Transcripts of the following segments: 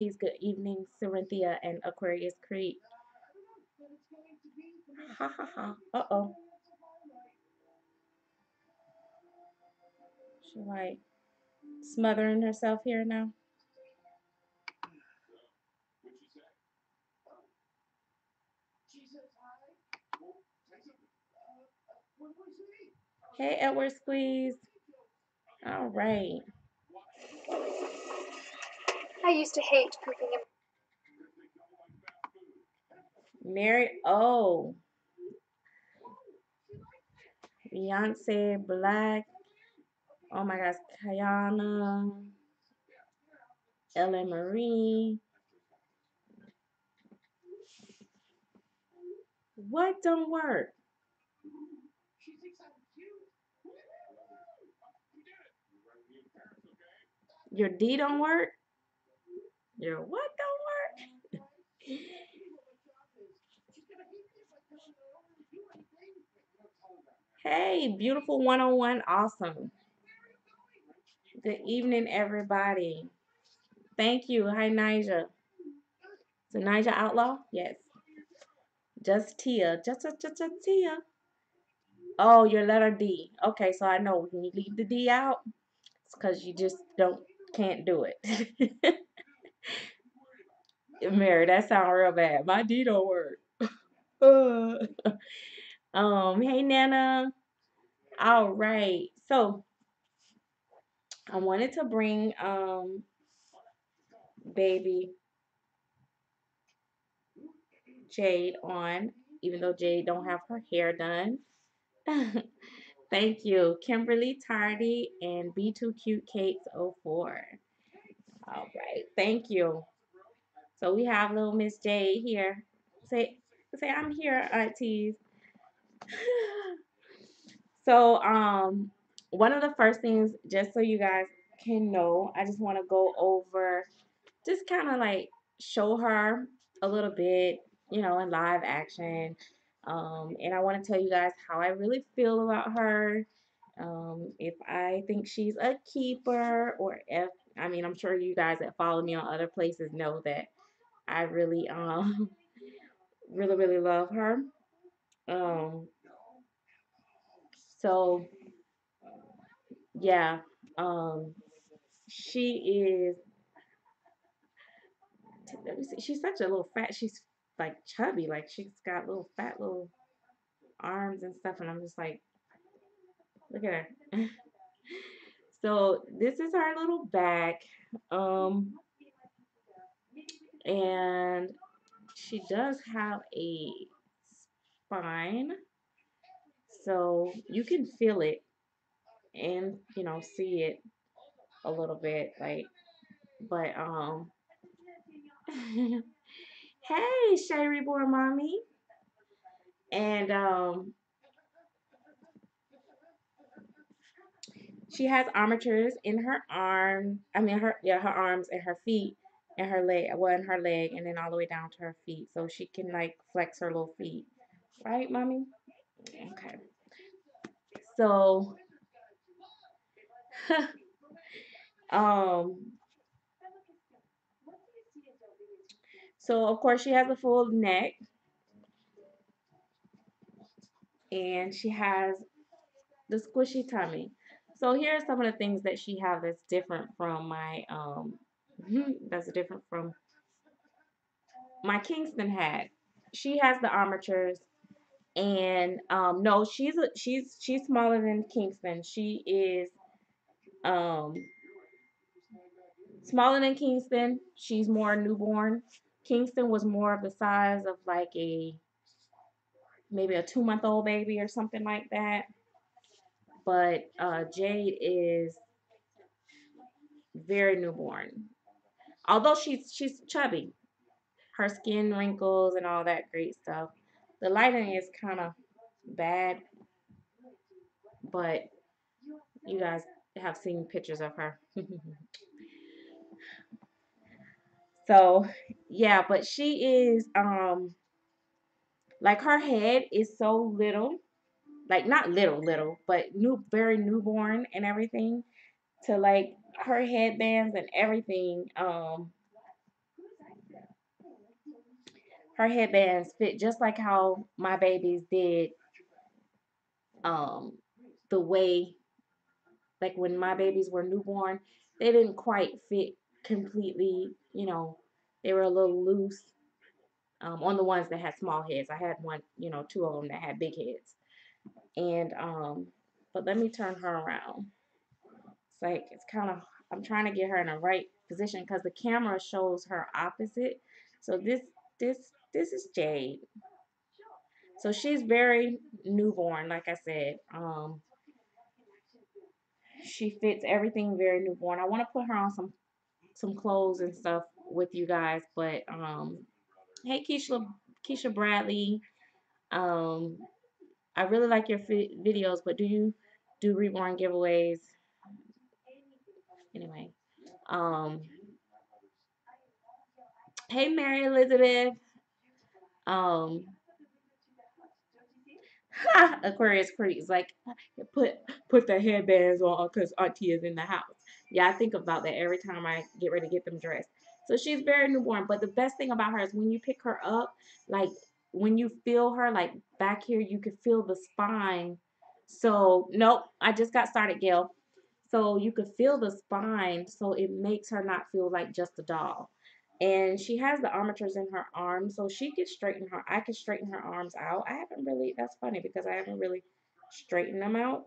Good evening, Cerinthia and Aquarius Creek. Ha ha ha. Uh-oh. She like smothering herself here now. Hey, Edward Squeeze. All right. I used to hate pooping in Mary O. Beyonce Black. Oh my gosh. Kayana. Ellen Marie. What don't work? Your D don't work? Your what don't work? Hey, beautiful 101. Awesome. Good evening, everybody. Thank you. Hi, Nija. So, Nija Outlaw? Yes. Just Tia. Just Tia. Oh, your letter D. Okay, so I know when you leave the D out, it's because you just can't do it. Mary, that sounds real bad. My D don't work. Hey Nana. All right. So I wanted to bring baby Jade on, even though Jade don't have her hair done. Thank you. Kimberly Tardy and B2 Cute Cakes 04. All right. Thank you. So we have little Miss Jade here. Say I'm here, aunties. So one of the first things, just so you guys can know, I just want to go over, just kind of like show her a little bit, in live action. And I want to tell you guys how I really feel about her. If I think she's a keeper, or if, I mean, I'm sure you guys that follow me on other places know that I really, really, really love her. Um, so yeah, um, she is. Let me see. She's such a little fat. She's like chubby. Like she's got little fat little arms and stuff. And I'm just like, look at her. So this is our little bag. Um, and she does have a spine. So you can feel it and, see it a little bit. Like, but, hey, Shay Reborn Mommy. And, she has armatures in her arm. I mean, her arms and her feet and her leg. Well, in her leg, and then all the way down to her feet, so she can like flex her little feet. Right, mommy? Okay. So, um, so of course she has a full neck, and she has the squishy tummy. So here are some of the things that she has that's different from my that's different from my Kingston hat. She has the armatures. And no, she's smaller than Kingston. She is um smaller than Kingston. She's more newborn. Kingston was more of the size of like a maybe a 2-month-old baby or something like that. But Jade is very newborn. Although she's chubby, her skin wrinkles and all that great stuff. The lighting is kind of bad, but you guys have seen pictures of her. So, yeah, but she is like her head is so little, like not little, but very newborn and everything. To like her headbands and everything. her headbands fit just like how my babies did, um the way, like when my babies were newborn, they didn't quite fit completely, they were a little loose, on the ones that had small heads. I had one, two of them that had big heads. And but let me turn her around. It's like it's kind of, I'm trying to get her in the right position because the camera shows her opposite. So this is Jade. So she's very newborn, like I said. She fits everything very newborn. I want to put her on some clothes and stuff with you guys, but hey Keisha Bradley, um, I really like your videos, but do you do reborn giveaways? Anyway, um, hey Mary Elizabeth, um, Aquarius Creek is like, put put the headbands on because Auntie is in the house. Yeah, I think about that every time I get ready to get them dressed. So she's very newborn, but the best thing about her is when you pick her up, like when you feel her, like back here, you can feel the spine. So nope, I just got started, Gail. So you could feel the spine, so it makes her not feel like just a doll. And she has the armatures in her arms, so she could straighten her. I could straighten her arms out. I haven't really. That's funny because I haven't really straightened them out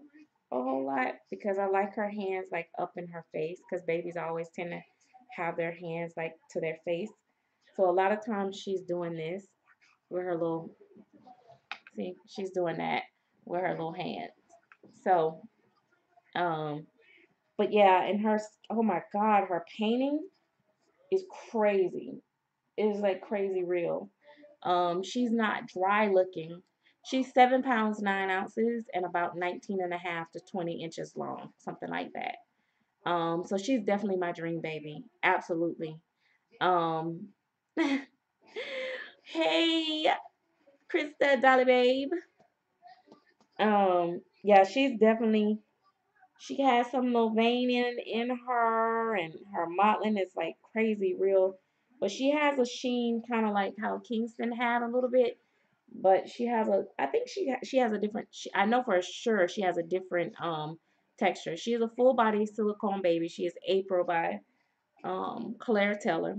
a whole lot because I like her hands like up in her face because babies always tend to have their hands like to their face. So a lot of times she's doing this with her little. See, she's doing that with her little hands. So um but yeah, and her, oh my God, her painting is crazy. It is like crazy real. She's not dry looking. She's 7 pounds 9 ounces and about 19 and a half to 20 inches long, something like that. So she's definitely my dream baby. Absolutely. Um, hey, Krista, Dolly Babe. Yeah, she's definitely, she has some little vein in her, and her modeling is like crazy real. But she has a sheen, kind of like how Kingston had a little bit. But she has a, I think she has a different. I know for sure she has a different texture. She is a full body silicone baby. She is April by Claire Taylor,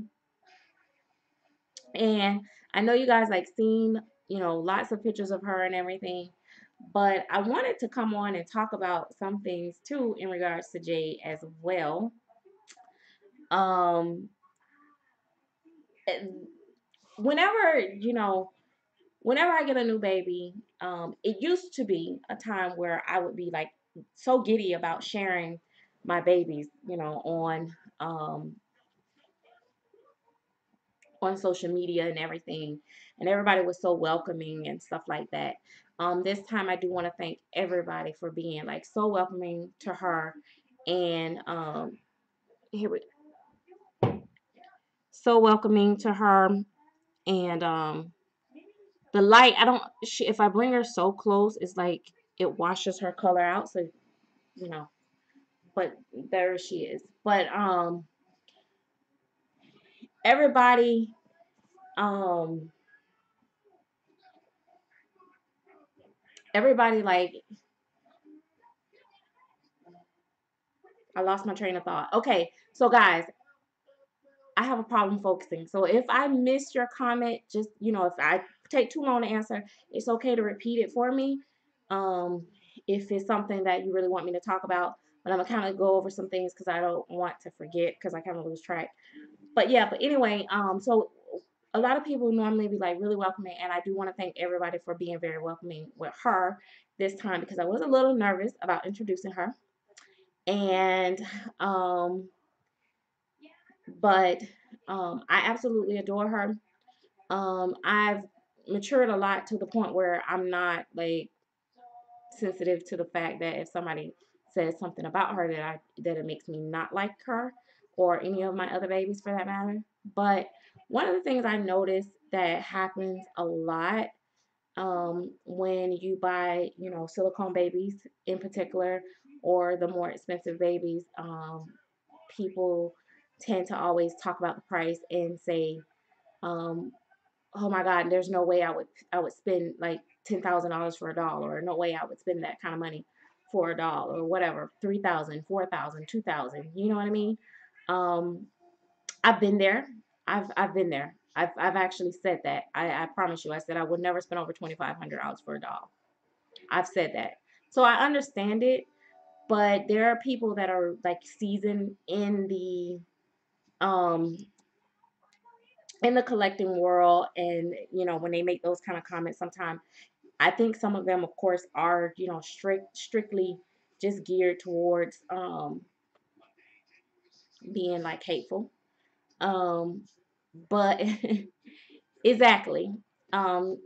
and I know you guys like seen, lots of pictures of her and everything. But I wanted to come on and talk about some things too in regards to Jade as well. Um, whenever, whenever I get a new baby, it used to be a time where I would be like so giddy about sharing my babies, on social media and everything, and everybody was so welcoming and stuff like that. This time I do want to thank everybody for being like so welcoming to her, and here we so welcoming to her, and the light, I don't if I bring her so close, it's like it washes her color out, so you know but there she is. But everybody, um everybody, like, I lost my train of thought. Okay, so guys, I have a problem focusing. So if I miss your comment, just, if I take too long to answer, it's okay to repeat it for me. Um, if it's something that you really want me to talk about, but I'm gonna kind of go over some things because I don't want to forget because I kind of lose track. But yeah, but anyway, so a lot of people normally be like really welcoming, and I do want to thank everybody for being very welcoming with her this time because I was a little nervous about introducing her. And but I absolutely adore her. I've matured a lot to the point where I'm not like sensitive to the fact that if somebody says something about her that it makes me not like her or any of my other babies for that matter. But one of the things I noticed that happens a lot, when you buy, silicone babies in particular, or the more expensive babies, people tend to always talk about the price and say, um, oh my God, there's no way I would spend like $10,000 for a doll, or no way I would spend that kind of money for a doll, or whatever, 3,000, 4,000, 2,000. You know what I mean? Um, I've been there. I've been there. I've actually said that. I promise you. I said I would never spend over $2,500 for a doll. I've said that. So I understand it, but there are people that are like seasoned um in the collecting world, and when they make those kind of comments, sometimes I think some of them, of course, are strictly just geared towards being like hateful. Um, but exactly. Um,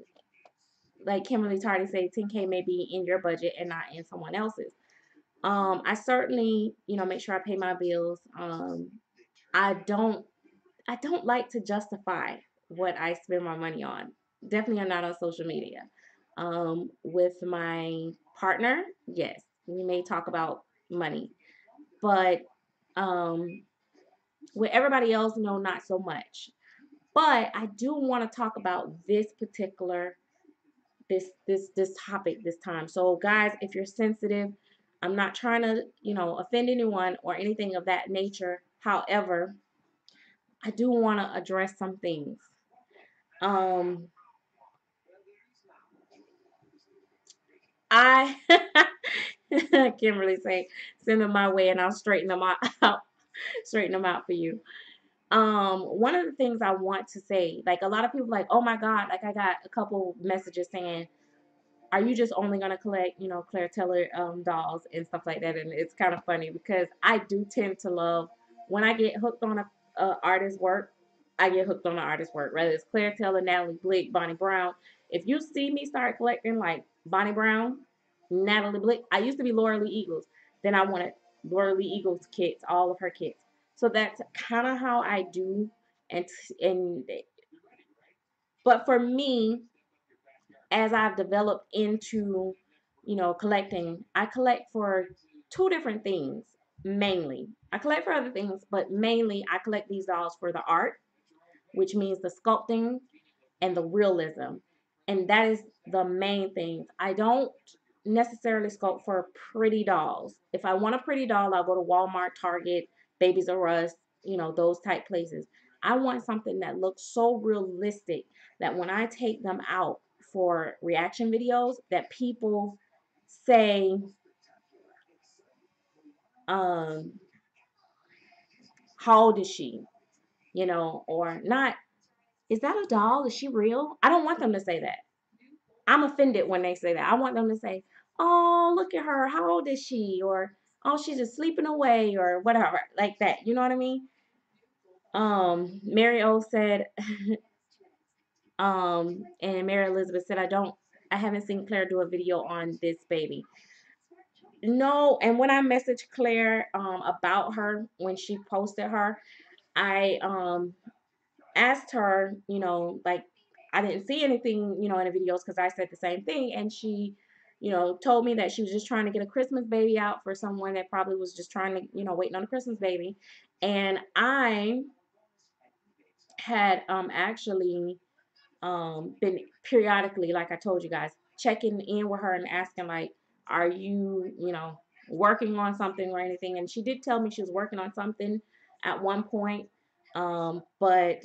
like Kimberly Tardy said, 10K may be in your budget and not in someone else's. I certainly, make sure I pay my bills. I don't I don't like to justify what I spend my money on. Definitely I'm not on social media. With my partner, yes, we may talk about money, but um, with everybody else, no, not so much. But I do want to talk about this topic this time. So guys, if you're sensitive, I'm not trying to, offend anyone or anything of that nature. However, I do want to address some things. Um, I Kimberly say, send them my way and I'll straighten them out, straighten them out for you. One of the things I want to say, like a lot of people like, oh my God, like I got a couple messages saying, are you just only gonna collect, Claire Taylor dolls and stuff like that? And it's kind of funny because I do tend to love when I get hooked on a artist's work. I get hooked on the artist's work, whether it's Claire Taylor, Natalie Blick, Bonnie Brown. If you see me start collecting like Bonnie Brown, Natalie Blick, I used to be Laura Lee Eagles. Then I wanted Laura Lee Eagles kits, all of her kits. So that's kind of how I do. And but for me, as I've developed into, collecting, I collect for two different things mainly. I collect for other things, but mainly I collect these dolls for the art, which means the sculpting and the realism. And that is the main thing. I don't necessarily sculpt for pretty dolls. If I want a pretty doll, I'll go to Walmart, Target, Babies R Us, those type places. I want something that looks so realistic that when I take them out for reaction videos, that people say, um, how old is she? Or not, is that a doll? Is she real? I don't want them to say that. I'm offended when they say that. I want them to say, "Oh, look at her. How old is she?" Or, "Oh, she's just sleeping away," or whatever, like that. You know what I mean? Mary O said, and Mary Elizabeth said, I haven't seen Claire do a video on this baby. No, and when I messaged Claire about her when she posted her, I asked her, like I didn't see anything, in the videos because I said the same thing. And she, told me that she was just trying to get a Christmas baby out for someone that probably was just trying to, waiting on a Christmas baby. And I had actually been periodically, like I told you guys, checking in with her and asking, like, are you, working on something or anything? And she did tell me she was working on something at one point. But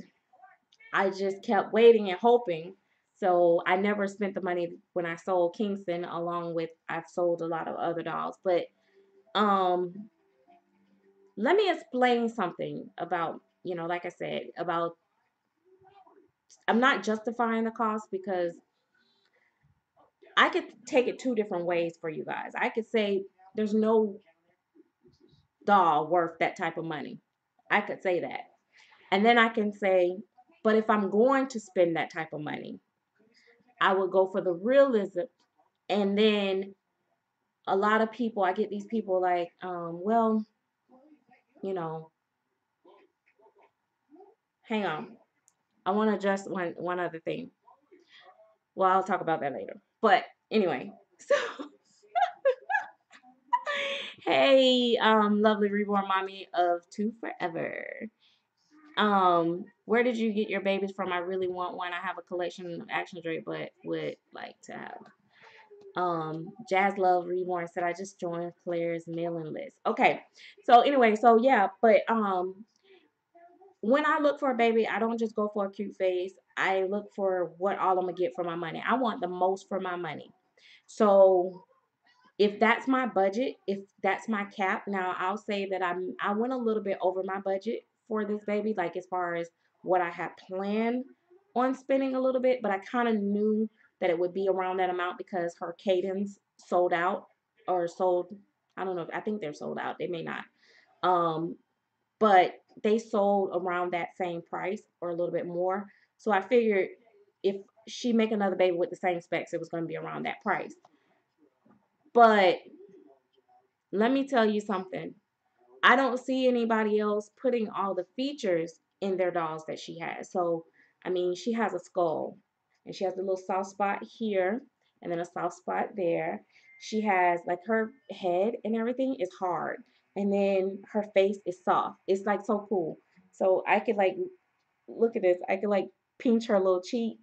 I just kept waiting and hoping. So I never spent the money when I sold Kingston, along with I've sold a lot of other dolls. But um, let me explain something about, like I said, about I'm not justifying the cost because I could take it two different ways for you guys. I could say there's no doll worth that type of money. I could say that. And then I can say, but if I'm going to spend that type of money, I would go for the realism. And then a lot of people, I get these people like, well, you know, hang on. I want to address one other thing. Well, I'll talk about that later. But anyway, so hey, lovely reborn mommy of two forever. Where did you get your babies from? I really want one. I have a collection of action drape, but would like to have. Jazz Love Reborn said I just joined Claire's mailing list. Okay. So anyway, so yeah, but when I look for a baby, I don't just go for a cute face. I look for what all I'm gonna get for my money. I want the most for my money. So if that's my budget, if that's my cap, now I'll say that I went a little bit over my budget for this baby, like as far as what I had planned on spending a little bit, but I kind of knew that it would be around that amount because her cadence sold out or sold. I don't know. I think they're sold out. They may not. Um, but they sold around that same price or a little bit more. So I figured if she make another baby with the same specs, it was going to be around that price. But let me tell you something. I don't see anybody else putting all the features in their dolls that she has. So, I mean, she has a skull and she has a little soft spot here and then a soft spot there. She has like her head and everything is hard and then her face is soft. It's like so cool. So I could like look at this. I could like pinch her little cheeks,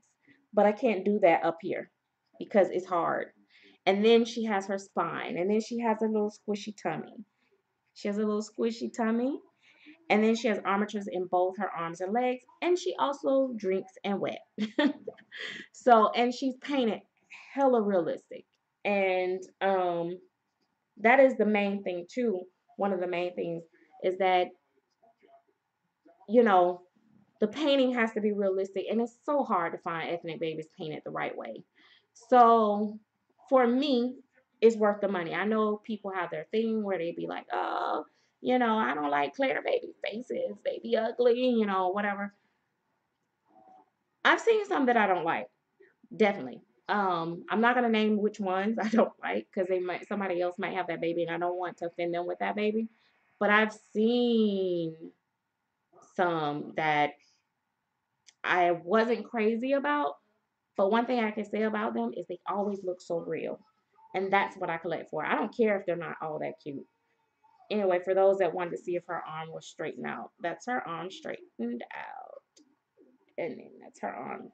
but I can't do that up here because it's hard. And then she has her spine and then she has a little squishy tummy. She has a little squishy tummy. And then she has armatures in both her arms and legs. And she also drinks and wet. So, and she's painted hella realistic. And that is the main thing, too. One of the main things is that, you know, the painting has to be realistic. And it's so hard to find ethnic babies painted the right way. So, for me, it's worth the money. I know people have their thing where they be like, oh, I don't like Claire baby faces. They be ugly, whatever. I've seen some that I don't like, definitely. I'm not gonna name which ones I don't like because somebody else might have that baby and I don't want to offend them with that baby. But I've seen some that I wasn't crazy about. But one thing I can say about them is they always look so real. And that's what I collect for. I don't care if they're not all that cute. Anyway, for those that wanted to see if her arm was straightened out, that's her arm straightened out. And then that's her arm.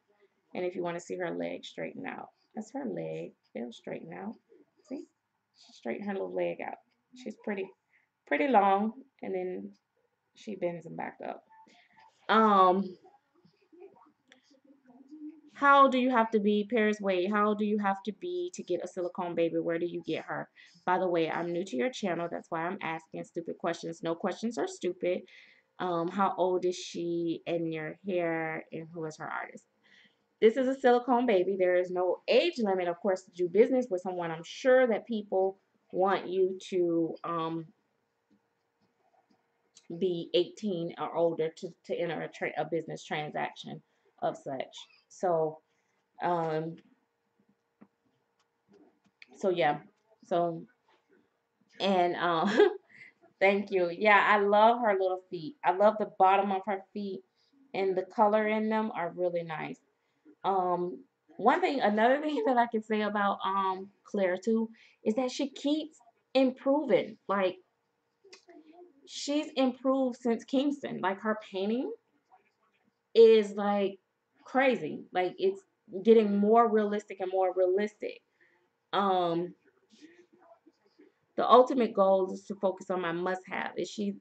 And if you want to see her leg straighten out, that's her leg. It'll straighten out. See? She straightened her little leg out. She's pretty long, and then she bends them back up. Um, how do you have to be, Paris Wade? How do you have to be to get a silicone baby? Where do you get her? By the way, I'm new to your channel. That's why I'm asking stupid questions. No questions are stupid. How old is she and your hair and who is her artist? This is a silicone baby. There is no age limit, of course, to do business with someone. I'm sure that people want you to be 18 or older to enter a business transaction of such. So, um, so yeah. So, and thank you. Yeah, I love her little feet. I love the bottom of her feet, and the color in them are really nice. Um, another thing that I can say about Claire too is that she keeps improving. Like she's improved since Kingston. Like her painting is like crazy. Like it's getting more realistic and more realistic. Um, the ultimate goal is to focus on my must-have. Is she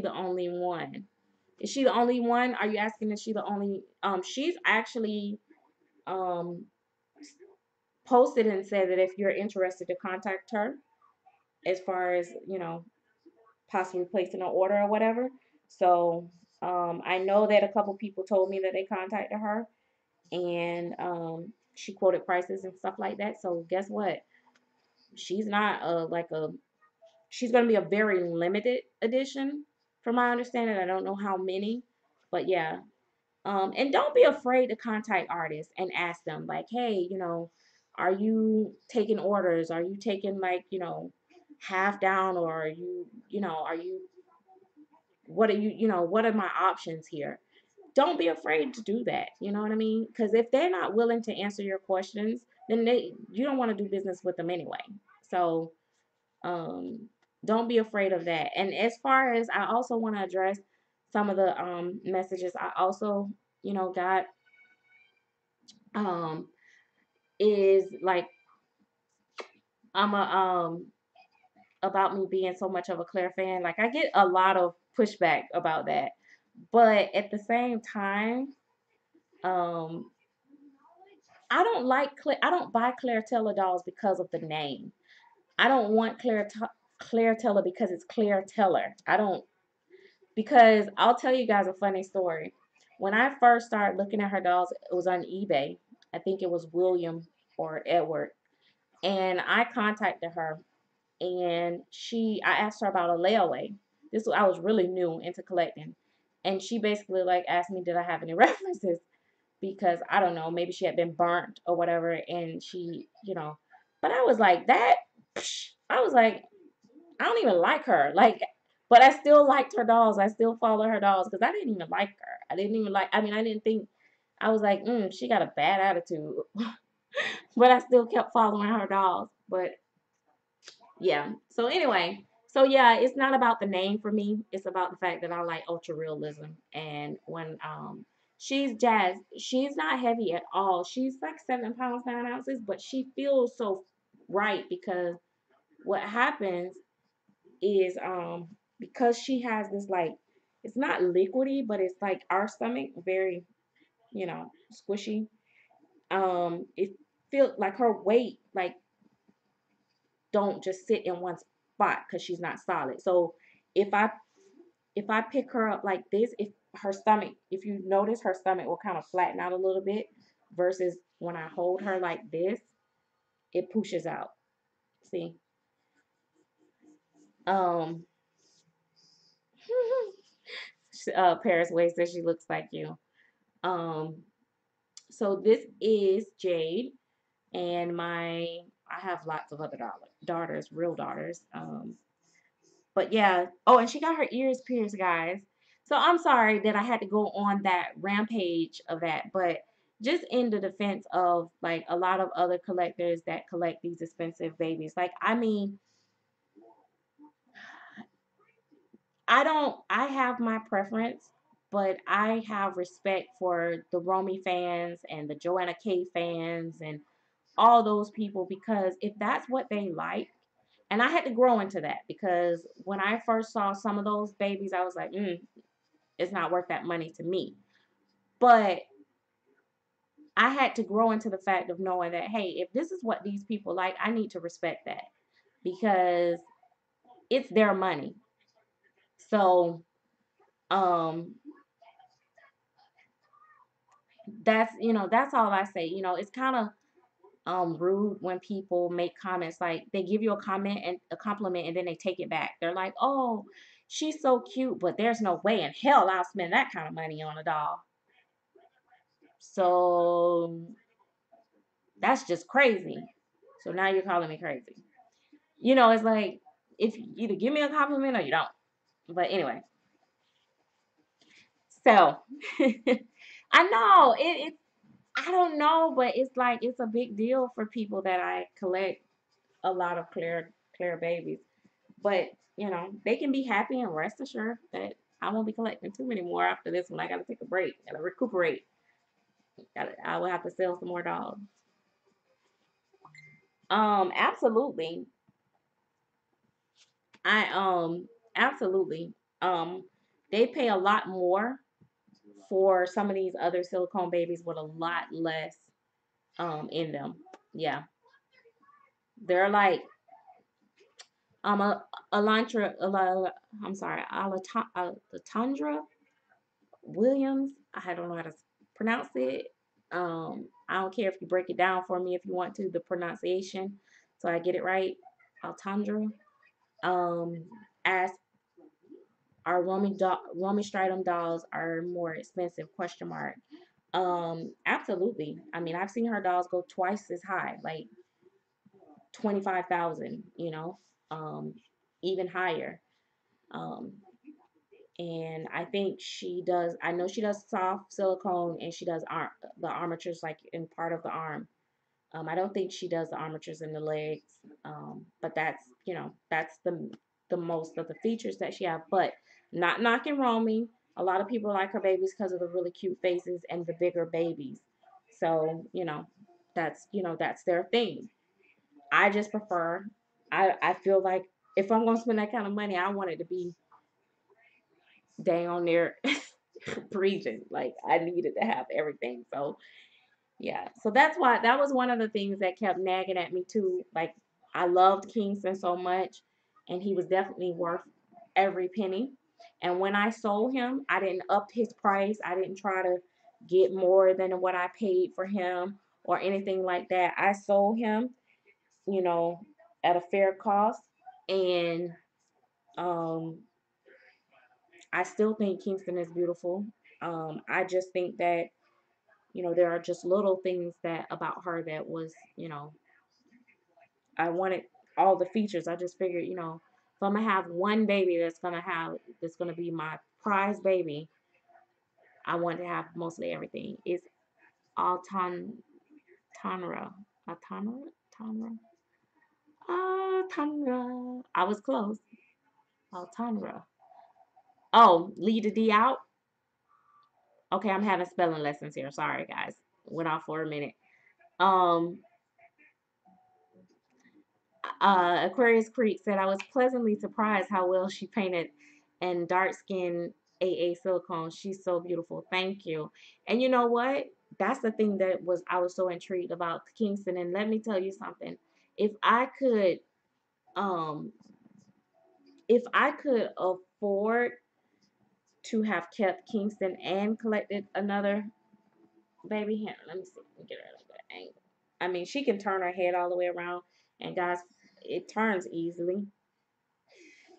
the only one? Is she the only one? Are you asking is she the only she's actually um posted and said that if you're interested to contact her as far as, possibly placing an order or whatever. So I know that a couple people told me that they contacted her and she quoted prices and stuff like that. So guess what? She's not she's going to be a very limited edition from my understanding. I don't know how many, but yeah. And don't be afraid to contact artists and ask them like, hey, are you taking orders? Are you taking like, half down or are you, what are what are my options here? Don't be afraid to do that. You know what I mean? Because if they're not willing to answer your questions, then you don't want to do business with them anyway. So um, don't be afraid of that. And as far as I also want to address some of the messages I also, got um is like I'm a about me being so much of a Claire fan. Like I get a lot of pushback about that. But at the same time, um I don't buy Claire Taylor dolls because of the name. I don't want Claire Taylor because it's Claire Taylor. I don't because I'll tell you guys a funny story. When I first started looking at her dolls, it was on eBay. I think it was William or Edward. And I contacted her and I asked her about a layaway. I was really new into collecting. And she basically like asked me did I have any references because I don't know, maybe she had been burnt or whatever and but I was like that I was like I don't even like her. Like, but I still liked her dolls. I still follow her dolls because I didn't even like her. I didn't even like. I mean, I didn't think. I was like, she got a bad attitude, but I still kept following her dolls. But yeah. So anyway, so yeah, it's not about the name for me. It's about the fact that I like ultra realism. And when she's Jazz, she's not heavy at all. She's like 7 pounds 9 ounces, but she feels so right because what happens is because she has this like it's not liquidy, but it's like our stomach very, squishy. It feels like her weight like don't just sit in one spot because she's not solid. So if I if I pick her up like this, if you notice her stomach will kind of flatten out a little bit versus when I hold her like this, it pushes out. See? Um Paris Way says she looks like you. Um So this is Jade, and I have lots of other daughters, real daughters. But yeah. Oh, and she got her ears pierced, guys. So I'm sorry that I had to go on that rampage of that, but just in the defense of like a lot of other collectors that collect these expensive babies. Like, I mean, I have my preference, but I have respect for the Romy fans and the Joanna K fans and all those people because if that's what they like, and I had to grow into that because when I first saw some of those babies, I was like, it's not worth that money to me. But I had to grow into the fact of knowing that, hey, if this is what these people like, I need to respect that because it's their money. So, um, that's all I say. It's kind of rude when people make comments like they give you a comment and a compliment and then they take it back. They're like, "Oh, she's so cute, but there's no way in hell I'll spend that kind of money on a doll." So that's just crazy. So now you're calling me crazy. It's like if you either give me a compliment or you don't. But anyway, so I know it. I don't know, but it's like it's a big deal for people that I collect a lot of Claire babies. But they can be happy and rest assured that I won't be collecting too many more after this one. I gotta take a break. Gotta recuperate. I will have to sell some more dogs. Absolutely. I absolutely. Um, they pay a lot more for some of these other silicone babies with a lot less in them. Yeah, they're like a Elantra. I'm sorry, Alatandra Williams. I don't know how to pronounce it. I don't care if you break it down for me if you want to, the pronunciation, so I get it right. Altandra. Um, as our Romy Striatum dolls are more expensive? Question mark. Absolutely. I mean, I've seen her dolls go twice as high, like 25,000. Um, even higher. Um, and I think she does. I know she does soft silicone, and she does the armatures like in part of the arm. I don't think she does the armatures in the legs, but that's the most of the features that she have. But not knocking Romy. A lot of people like her babies because of the really cute faces and the bigger babies. So, that's their thing. I just prefer, I feel like if I'm going to spend that kind of money, I want it to be down there breathing. Like, I needed to have everything. So, yeah. So that's why that was one of the things that kept nagging at me too. Like, I loved Kingston so much, and he was definitely worth every penny. And when I sold him, I didn't up his price. I didn't try to get more than what I paid for him or anything like that. I sold him, you know, at a fair cost. And um, I still think Kingston is beautiful. I just think that, there are just little things that about her that was, I wanted all the features. I just figured, if I'm gonna have one baby that's gonna be my prize baby, I want to have mostly everything. It's Alton Tanra. Tanra? Tanra? Tanra. I was close. Altanra. Oh, lead the D out. Okay, I'm having spelling lessons here. Sorry, guys. Went off for a minute. Um, Aquarius Creek said, I was pleasantly surprised how well she painted and dark skinned AA silicone. She's so beautiful. Thank you. And you know what? That's the thing that I was so intrigued about Kingston. And let me tell you something. If I could, um, if I could afford to have kept Kingston and collected another baby, here, let me see. Let me get her at a good angle. I mean, she can turn her head all the way around, and guys, it turns easily.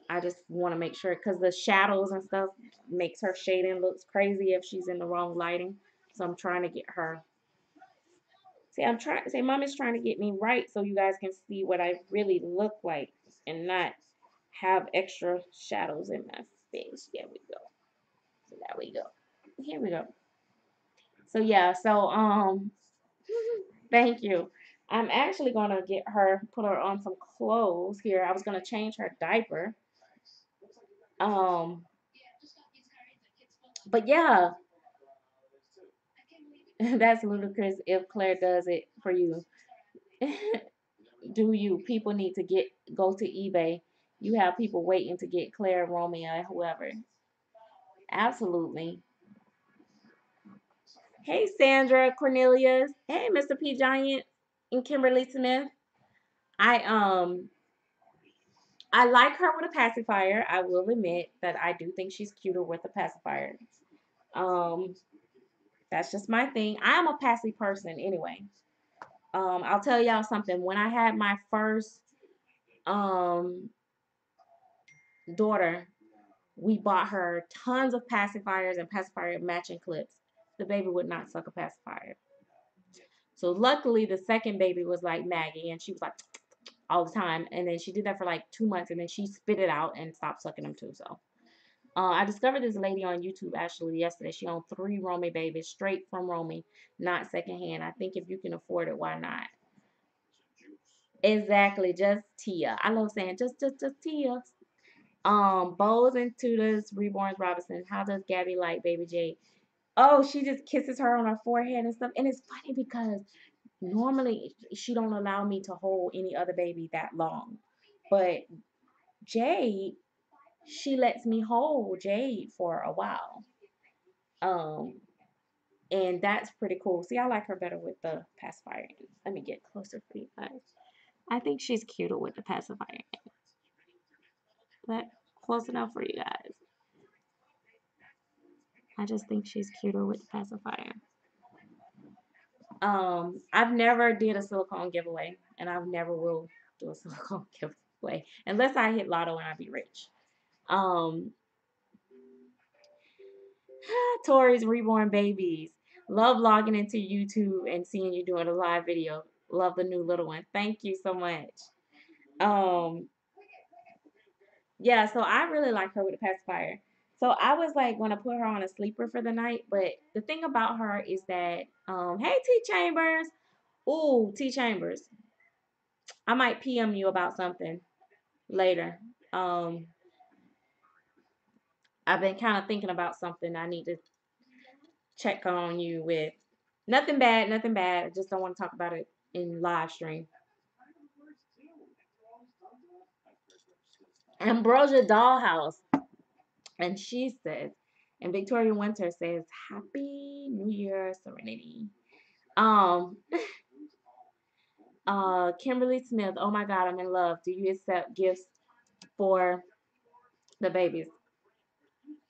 I just want to make sure because the shadows and stuff makes her shading looks crazy if she's in the wrong lighting. So I'm trying to get her. See, I'm trying. See, mom is trying to get me right so you guys can see what I really look like and not have extra shadows in my face. Here we go. So there we go. Here we go. So yeah. So thank you. I'm actually gonna get her, put her on some clothes here. I was gonna change her diaper. Um, but yeah, that's ludicrous if Claire does it for you. Do you? People need to go to eBay. You have people waiting to get Claire, Romeo, whoever. Absolutely. Hey Sandra, Cornelius. Hey Mr. P Giant and Kimberly Smith. I um I like her with a pacifier. I will admit that I do think she's cuter with a pacifier. Um that's just my thing. I am a passy person anyway. I'll tell y'all something. When I had my first um daughter, we bought her tons of pacifiers and pacifier matching clips. The baby would not suck a pacifier. So luckily the second baby was like Maggie and she was like all the time. And then she did that for like 2 months and then she spit it out and stopped sucking them too. So I discovered this lady on YouTube actually yesterday. She owned 3 Romy babies straight from Romy, not secondhand. I think if you can afford it, why not? Exactly, just Tia. I love saying just Tia. Bows and Tudors, Reborns Robinson. How does Gabby like baby Jade? Oh, she just kisses her on her forehead and stuff. And it's funny because normally she don't allow me to hold any other baby that long. But Jade, she lets me hold Jade for a while. Um, and that's pretty cool. See, I like her better with the pacifier. Let me get closer for you guys. I think she's cuter with the pacifier. Is that close enough for you guys? I just think she's cuter with the pacifier. I've never did a silicone giveaway, and I never will do a silicone giveaway unless I hit lotto and I be rich. Um, Tori's reborn babies. Love logging into YouTube and seeing you doing a live video. Love the new little one. Thank you so much. Um, yeah, so I really like her with the pacifier. So I was like gonna put her on a sleeper for the night, but the thing about her is that, hey T Chambers, ooh T Chambers, I might PM you about something later. Um, I've been kind of thinking about something I need to check on you with. Nothing bad, nothing bad. I just don't want to talk about it in live stream. Ambrosia Dollhouse. And she says, and Victoria Winter says, Happy New Year, Serenity. Um, Kimberly Smith, oh my God, I'm in love. Do you accept gifts for the babies?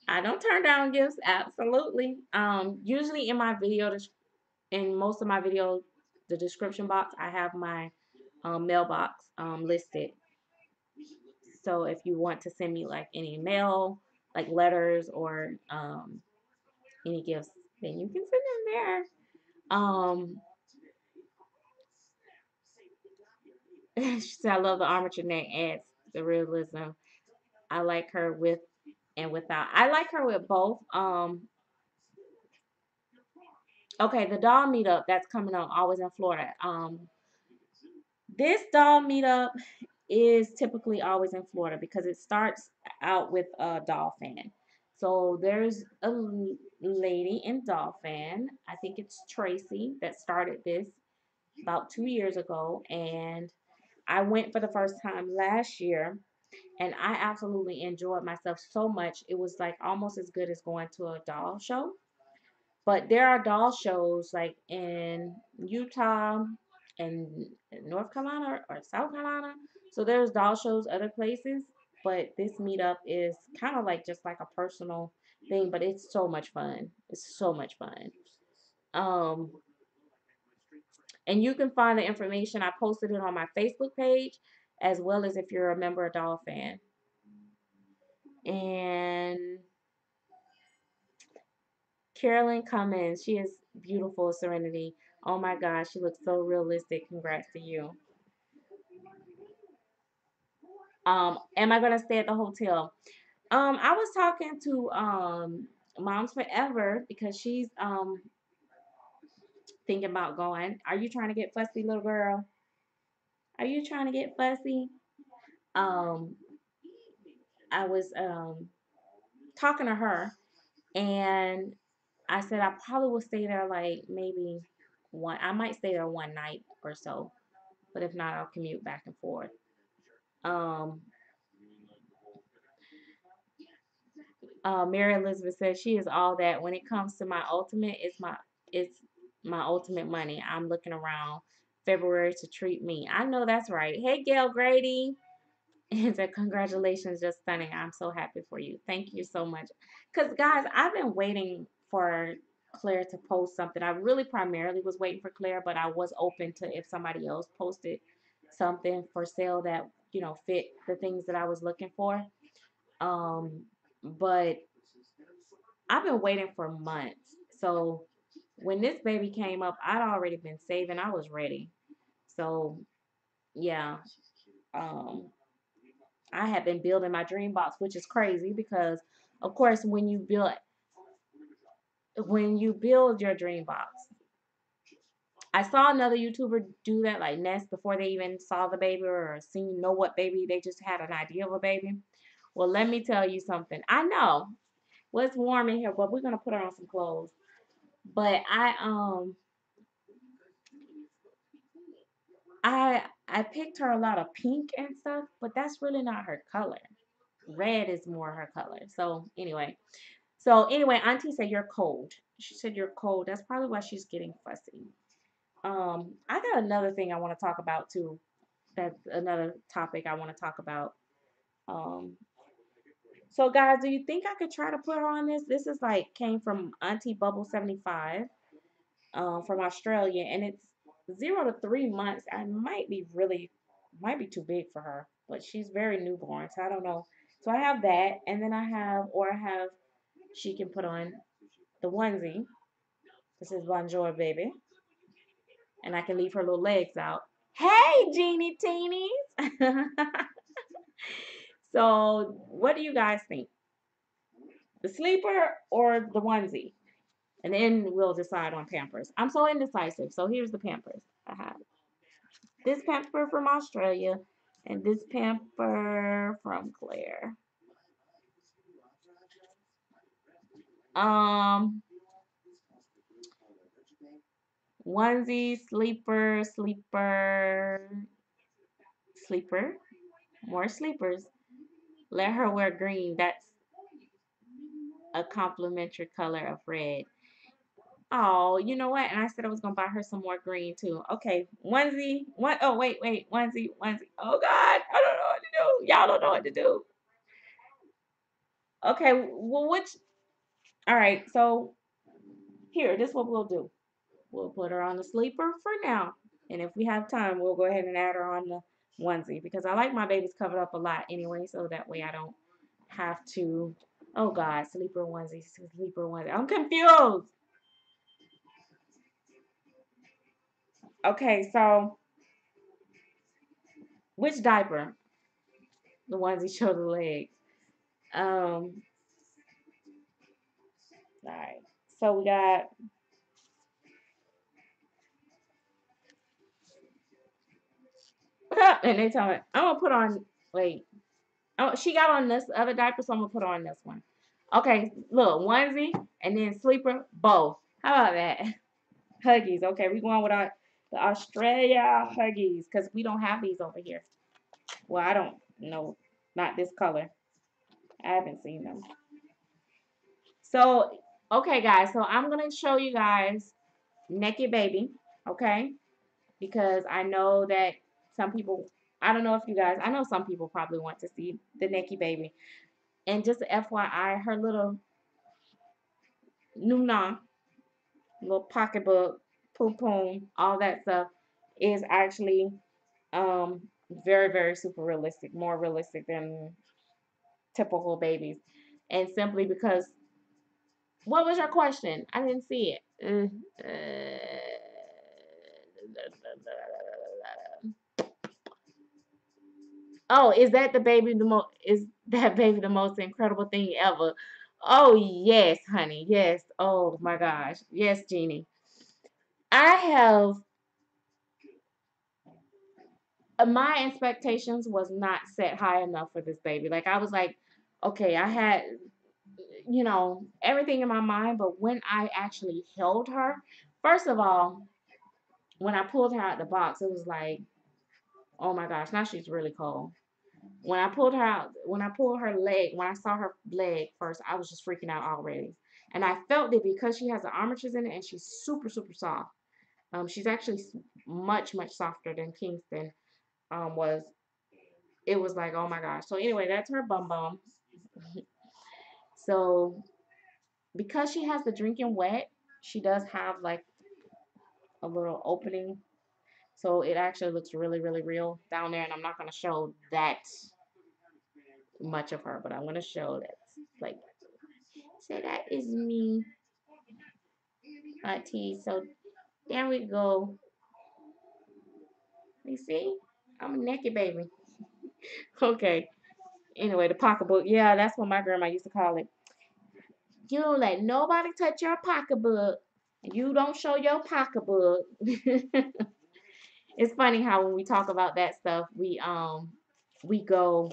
I don't turn down gifts, absolutely. Usually in my video, in most of my videos, the description box, I have my mailbox listed. So if you want to send me like any mail, like letters or any gifts, then you can send them there. She said, I love the armature neck adds the realism. I like her with and without. I like her with both. Okay, the doll meetup that's coming up, always in Florida. This doll meetup is typically always in Florida because it starts out with a doll fan. So there's a lady in doll fan. I think it's Tracy that started this about 2 years ago, and I went for the first time last year, and I absolutely enjoyed myself so much. It was like almost as good as going to a doll show. But there are doll shows like in Utah and North Carolina or South Carolina. So there's doll shows other places, but this meetup is kind of like just like a personal thing, but it's so much fun. It's so much fun. Um, and you can find the information. I posted it on my Facebook page as well as if you're a member of Doll Fan. And Carolyn Cummins, she is beautiful, Serenity. Oh my gosh, she looks so realistic. Congrats to you. Am I gonna stay at the hotel? I was talking to Moms Forever because she's thinking about going. Are you trying to get fussy, little girl? Are you trying to get fussy? Um, I was talking to her, and I said I probably will stay there like maybe one. I might stay there one night or so, but if not, I'll commute back and forth. Um, Mary Elizabeth says she is all that. When it comes to my ultimate, it's my ultimate money. I'm looking around February to treat me. I know that's right. Hey, Gail Grady. And said, congratulations, just stunning. I'm so happy for you. Thank you so much. Because, guys, I've been waiting for Claire to post something. I really primarily was waiting for Claire, but I was open to if somebody else posted something for sale that, fit the things that I was looking for. But I've been waiting for months. So when this baby came up, I'd already been saving. I was ready. So, yeah. Um, I have been building my dream box, which is crazy because, of course, when you build your dream box, I saw another YouTuber do that, like Nest, before they even saw the baby or seen know what baby. They just had an idea of a baby. Well, let me tell you something. I know. Well, it's warm in here, but we're gonna put her on some clothes. But I picked her a lot of pink and stuff, but that's really not her color. Red is more her color. So anyway, Auntie said you're cold. She said you're cold. That's probably why she's getting fussy. I got another thing I want to talk about too. That's another topic I want to talk about. Um, so guys, do you think I could try to put her on this? This is like came from Auntie Bubble 75, from Australia, and it's 0 to 3 months. I might be too big for her, but she's very newborn, so I don't know. So I have that, and then I have she can put on the onesie. This is Bonjour Baby. And I can leave her little legs out. Hey, Jeannie Teenies. So, what do you guys think? The sleeper or the onesie? And then we'll decide on Pampers. I'm so indecisive. So, here's the Pampers I have. This pamper from Australia and this pamper from Claire. Um, onesie, sleeper, sleeper, sleeper, more sleepers. Let her wear green. That's a complementary color of red. Oh, you know what? And I said I was gonna buy her some more green too. Okay, onesie. One. Oh, wait. Onesie, onesie. Oh God, I don't know what to do. Y'all don't know what to do. Okay, well, which? All right. So here, this is what we'll do. We'll put her on the sleeper for now, and if we have time, we'll go ahead and add her on the onesie because I like my babies covered up a lot anyway, so that way I don't have to. Oh God, sleeper onesie, sleeper onesie. I'm confused. Okay, so which diaper? The onesie show the legs. All right. So we got, and they tell me I'm gonna put on. Wait, oh, she got on this other diaper, so I'm gonna put on this one. Okay, look, onesie and then sleeper both. How about that? Huggies. Okay, we going with our the Australia Huggies because we don't have these over here. Well, I don't know, not this color. I haven't seen them. So, okay, guys. So I'm gonna show you guys naked baby. Okay, because I know that some people. I don't know if you guys. I know some people probably want to see the naked baby. And just FYI, her little Nuna, little pocketbook, poom poom, all that stuff is actually very, very super realistic, more realistic than typical babies. And simply because, what was your question? I didn't see it. Oh, is that the baby the most? Is that baby the most incredible thing ever? Oh yes, honey. Yes. Oh my gosh. Yes, Jeannie. I have my expectations was not set high enough for this baby. Like I was like, okay, I had everything in my mind, but when I actually held her, first of all, when I pulled her out the box, it was like, oh my gosh, now she's really cold. When I pulled her out, when I pulled her leg, when I saw her leg first, I was just freaking out already. And I felt it because she has the armatures in it and she's super, super soft. She's actually much, much softer than Kingston was. It was like, oh my gosh. So anyway, that's her bum bum. So because she has the drinking wet, she does have like a little opening. So it actually looks really, really real down there. And I'm not going to show that much of her, but I'm going to show that. Like, say that is me, Auntie. So there we go. You see? I'm a naked baby. Okay. Anyway, the pocketbook. Yeah, that's what my grandma used to call it. You don't let nobody touch your pocketbook. You don't show your pocketbook. It's funny how when we talk about that stuff, we go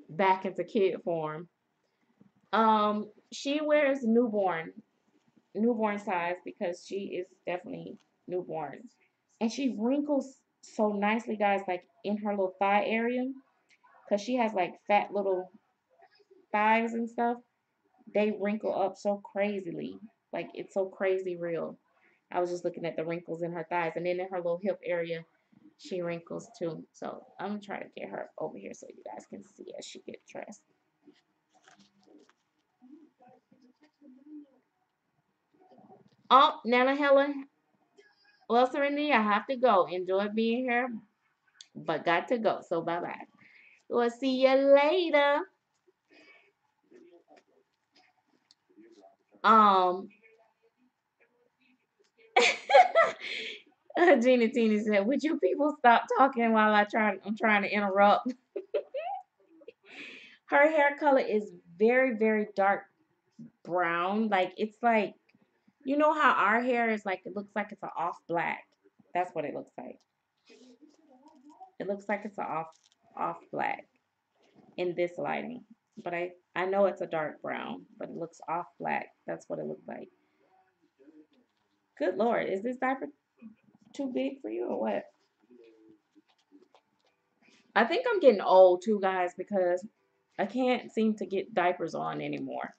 back into kid form. She wears newborn size because she is definitely newborn, and she wrinkles so nicely, guys, like in her little thigh area, because she has like fat little thighs and stuff. They wrinkle up so crazily, like it's so crazy real. I was just looking at the wrinkles in her thighs, and then in her little hip area, she wrinkles too. So I'm gonna try to get her over here so you guys can see as she gets dressed. Oh, Nana Helen, well, Serenity, I have to go. Enjoy being here, but got to go. So bye bye. We'll see you later. Um, Gina Tina said, "Would you people stop talking while I'm trying to interrupt?" Her hair color is very, very dark brown. Like it's like you know how our hair is like it looks like it's an off black. That's what it looks like. It looks like it's an off black in this lighting. but I know it's a dark brown, but it looks off black. That's what it looked like. Good Lord, is this diaper too big for you or what? I think I'm getting old too, guys, because I can't seem to get diapers on anymore.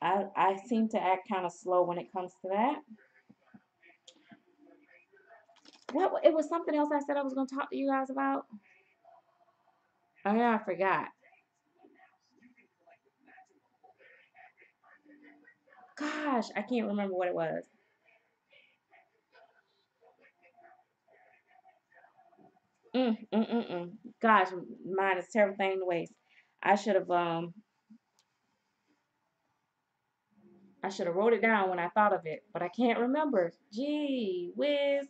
I seem to act kind of slow when it comes to that. What it was something else I said I was gonna talk to you guys about. Oh yeah, I forgot. Gosh, I can't remember what it was. Gosh, mine is terrible thing to waste. I should have um I should have wrote it down when I thought of it, but I can't remember. Gee whiz.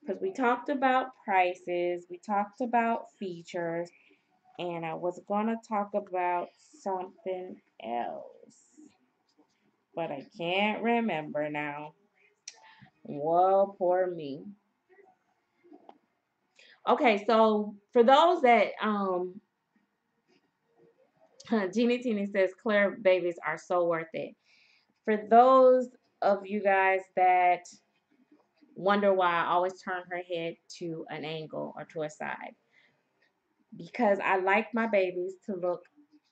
Because we talked about prices, we talked about features, and I was gonna talk about something else, but I can't remember now. Whoa, poor me. Okay, so for those that Jeannie Teeny says Claire babies are so worth it. For those of you guys that wonder why I always turn her head to an angle or to a side, because I like my babies to look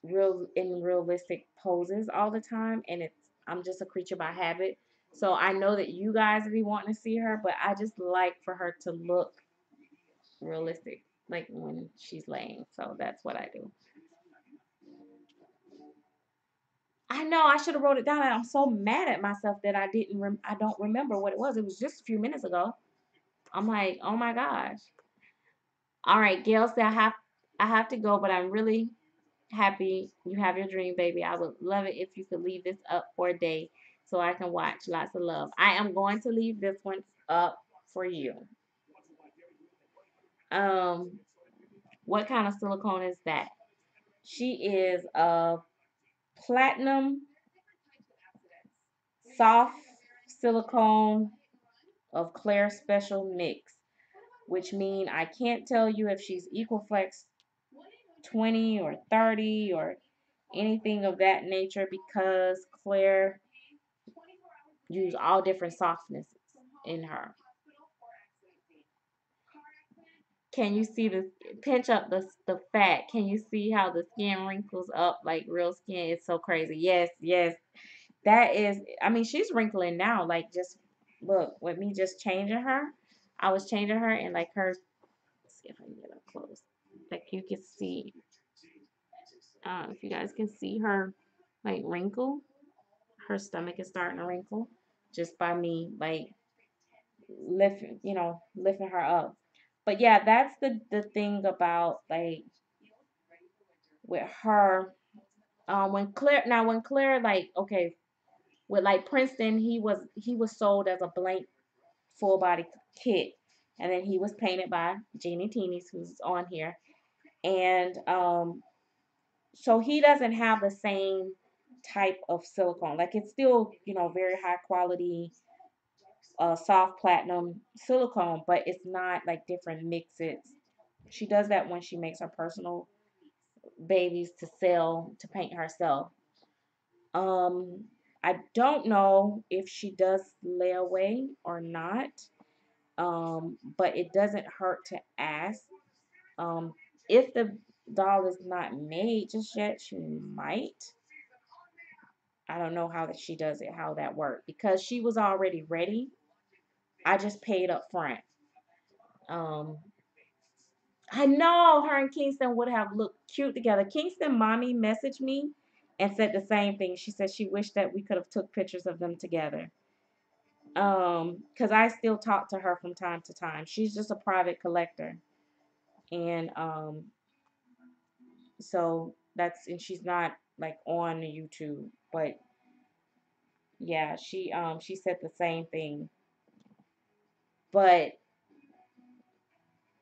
real in realistic poses all the time, and I'm just a creature by habit. So I know that you guys be wanting to see her, but I just like for her to look realistic, like when she's laying. So that's what I do. I know I should have wrote it down, and I'm so mad at myself that I don't remember what it was. It was just a few minutes ago. I'm like, oh my gosh. All right, Gail said I have to go, but I'm really happy you have your dream, baby. I would love it if you could leave this up for a day so I can watch. Lots of love. I am going to leave this one up for you. Um, what kind of silicone is that? She is a platinum soft silicone of Claire Special Mix, which mean I can't tell you if she's Equiflex 20 or 30 or anything of that nature because Claire used all different softnesses in her. Can you see the pinch up the fat? Can you see how the skin wrinkles up like real skin? It's so crazy. Yes, yes. That is I mean she's wrinkling now. Like just look, with me just changing her. I was changing her and like her let's see if I can get up close. Like you can see if you guys can see her like wrinkle, her stomach is starting to wrinkle just by me like lifting her up. But yeah, that's the thing about like with her. When Claire like okay with like Princeton, he was sold as a blank full body kit, and then he was painted by Jeannie Teenies, who's on here, and so he doesn't have the same type of silicone. Like it's still very high quality soft platinum silicone, but it's not like different mixes. She does that when she makes her personal babies to sell to paint herself. Um, I don't know if she does layaway or not, but it doesn't hurt to ask. Um, if the doll is not made just yet, she might. I don't know how that she does it, how that worked, because she was already ready. I just paid up front. Um, I know her and Kingston would have looked cute together. Kingston mommy messaged me and said the same thing. She said she wished that we could have took pictures of them together. Because I still talk to her from time to time. She's just a private collector. And so and she's not like on YouTube. But yeah, she said the same thing. But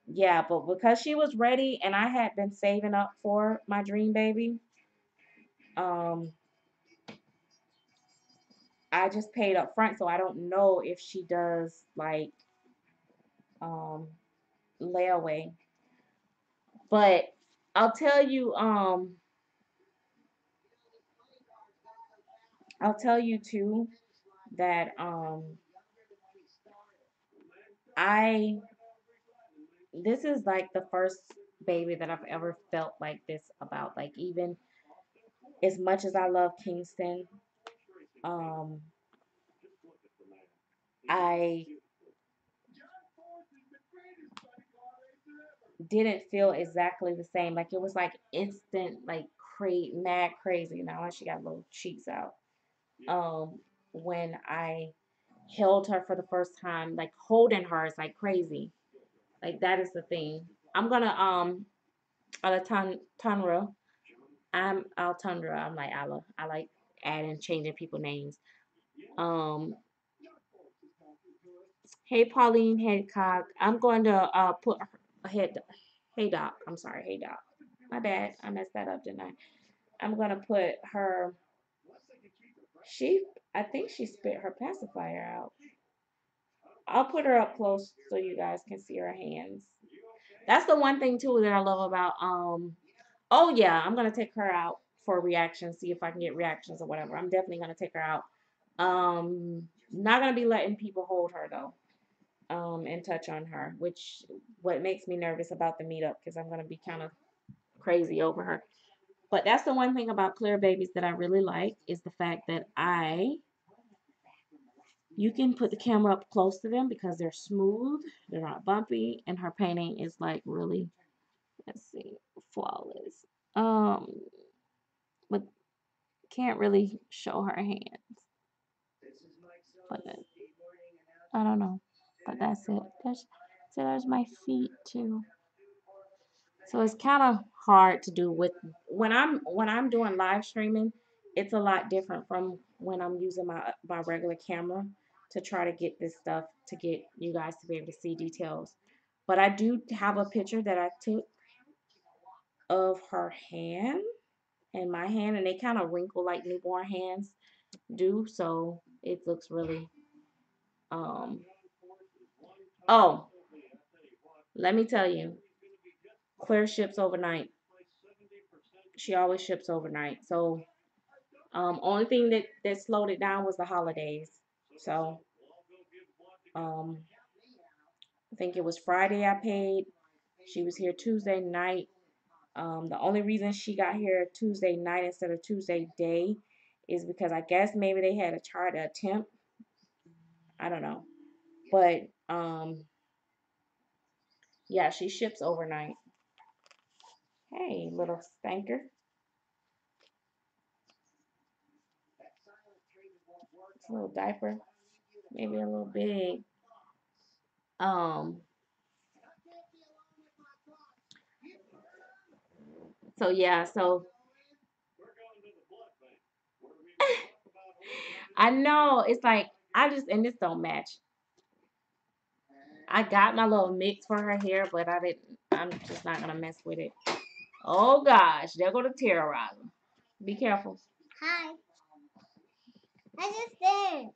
yeah, but because she was ready and I had been saving up for my dream baby, um, I just paid up front, so I don't know if she does like um layaway. But I'll tell you, I'll tell you too that I this is like the first baby that I've ever felt like this about. Like even as much as I love Kingston, um, I didn't feel exactly the same. Like it was like instant, like mad crazy. Now she got little cheeks out. When I held her for the first time, like holding her is like crazy. Like that is the thing. I'm gonna Alejandra. I'm Altundra. I'm like Allah. I like adding, changing people names. Um, hey Pauline Headcock. I'm going to put her head. Hey Doc. I'm sorry. Hey Doc. My bad. I messed that up, didn't I? I'm gonna put her. She. I think she spit her pacifier out. I'll put her up close so you guys can see her hands. That's the one thing too that I love about oh yeah, I'm gonna take her out for reactions, see if I can get reactions or whatever. I'm definitely gonna take her out. Not gonna be letting people hold her though, and touch on her, which what makes me nervous about the meetup because I'm gonna be kind of crazy over her. But that's the one thing about clear babies that I really like is the fact that you can put the camera up close to them because they're smooth, they're not bumpy, and her painting is like really, let's see, flawless. Um, but can't really show her hands. But I don't know. But that's it. There's my feet too. So it's kind of hard to do with when I'm doing live streaming. It's a lot different from when I'm using my regular camera to try to get this stuff to get you guys to be able to see details. But I do have a picture that I took of her hand and my hand, and they kind of wrinkle like newborn hands do. So it looks really um. Oh, let me tell you, Claire ships overnight. She always ships overnight. So only thing that slowed it down was the holidays. So um, I think it was Friday I paid. She was here Tuesday night. The only reason she got here Tuesday night instead of Tuesday day is because I guess maybe they had a try to attempt. I don't know. But yeah, she ships overnight. Hey, little stanker. It's a little diaper. Maybe a little big. Um, so yeah, so I know it's like I just and this don't match. I got my little mix for her hair, but I didn't. I'm just not gonna mess with it. Oh gosh, they're gonna terrorize them. Be careful. Hi. I just danced.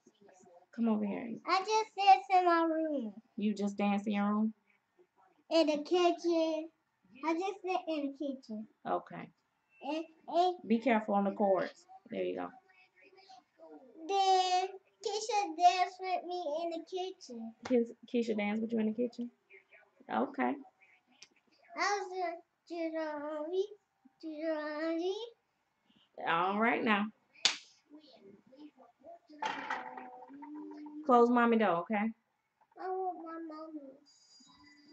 Come over here. I just danced in my room. You just dance in your room? In the kitchen. I just sit in the kitchen. Okay. And Be careful on the cords. There you go. then Keisha danced with me in the kitchen. Keisha dance with you in the kitchen? Okay. I was doing Deuteronomy. All right now. Close mommy door, okay? I want my mommy.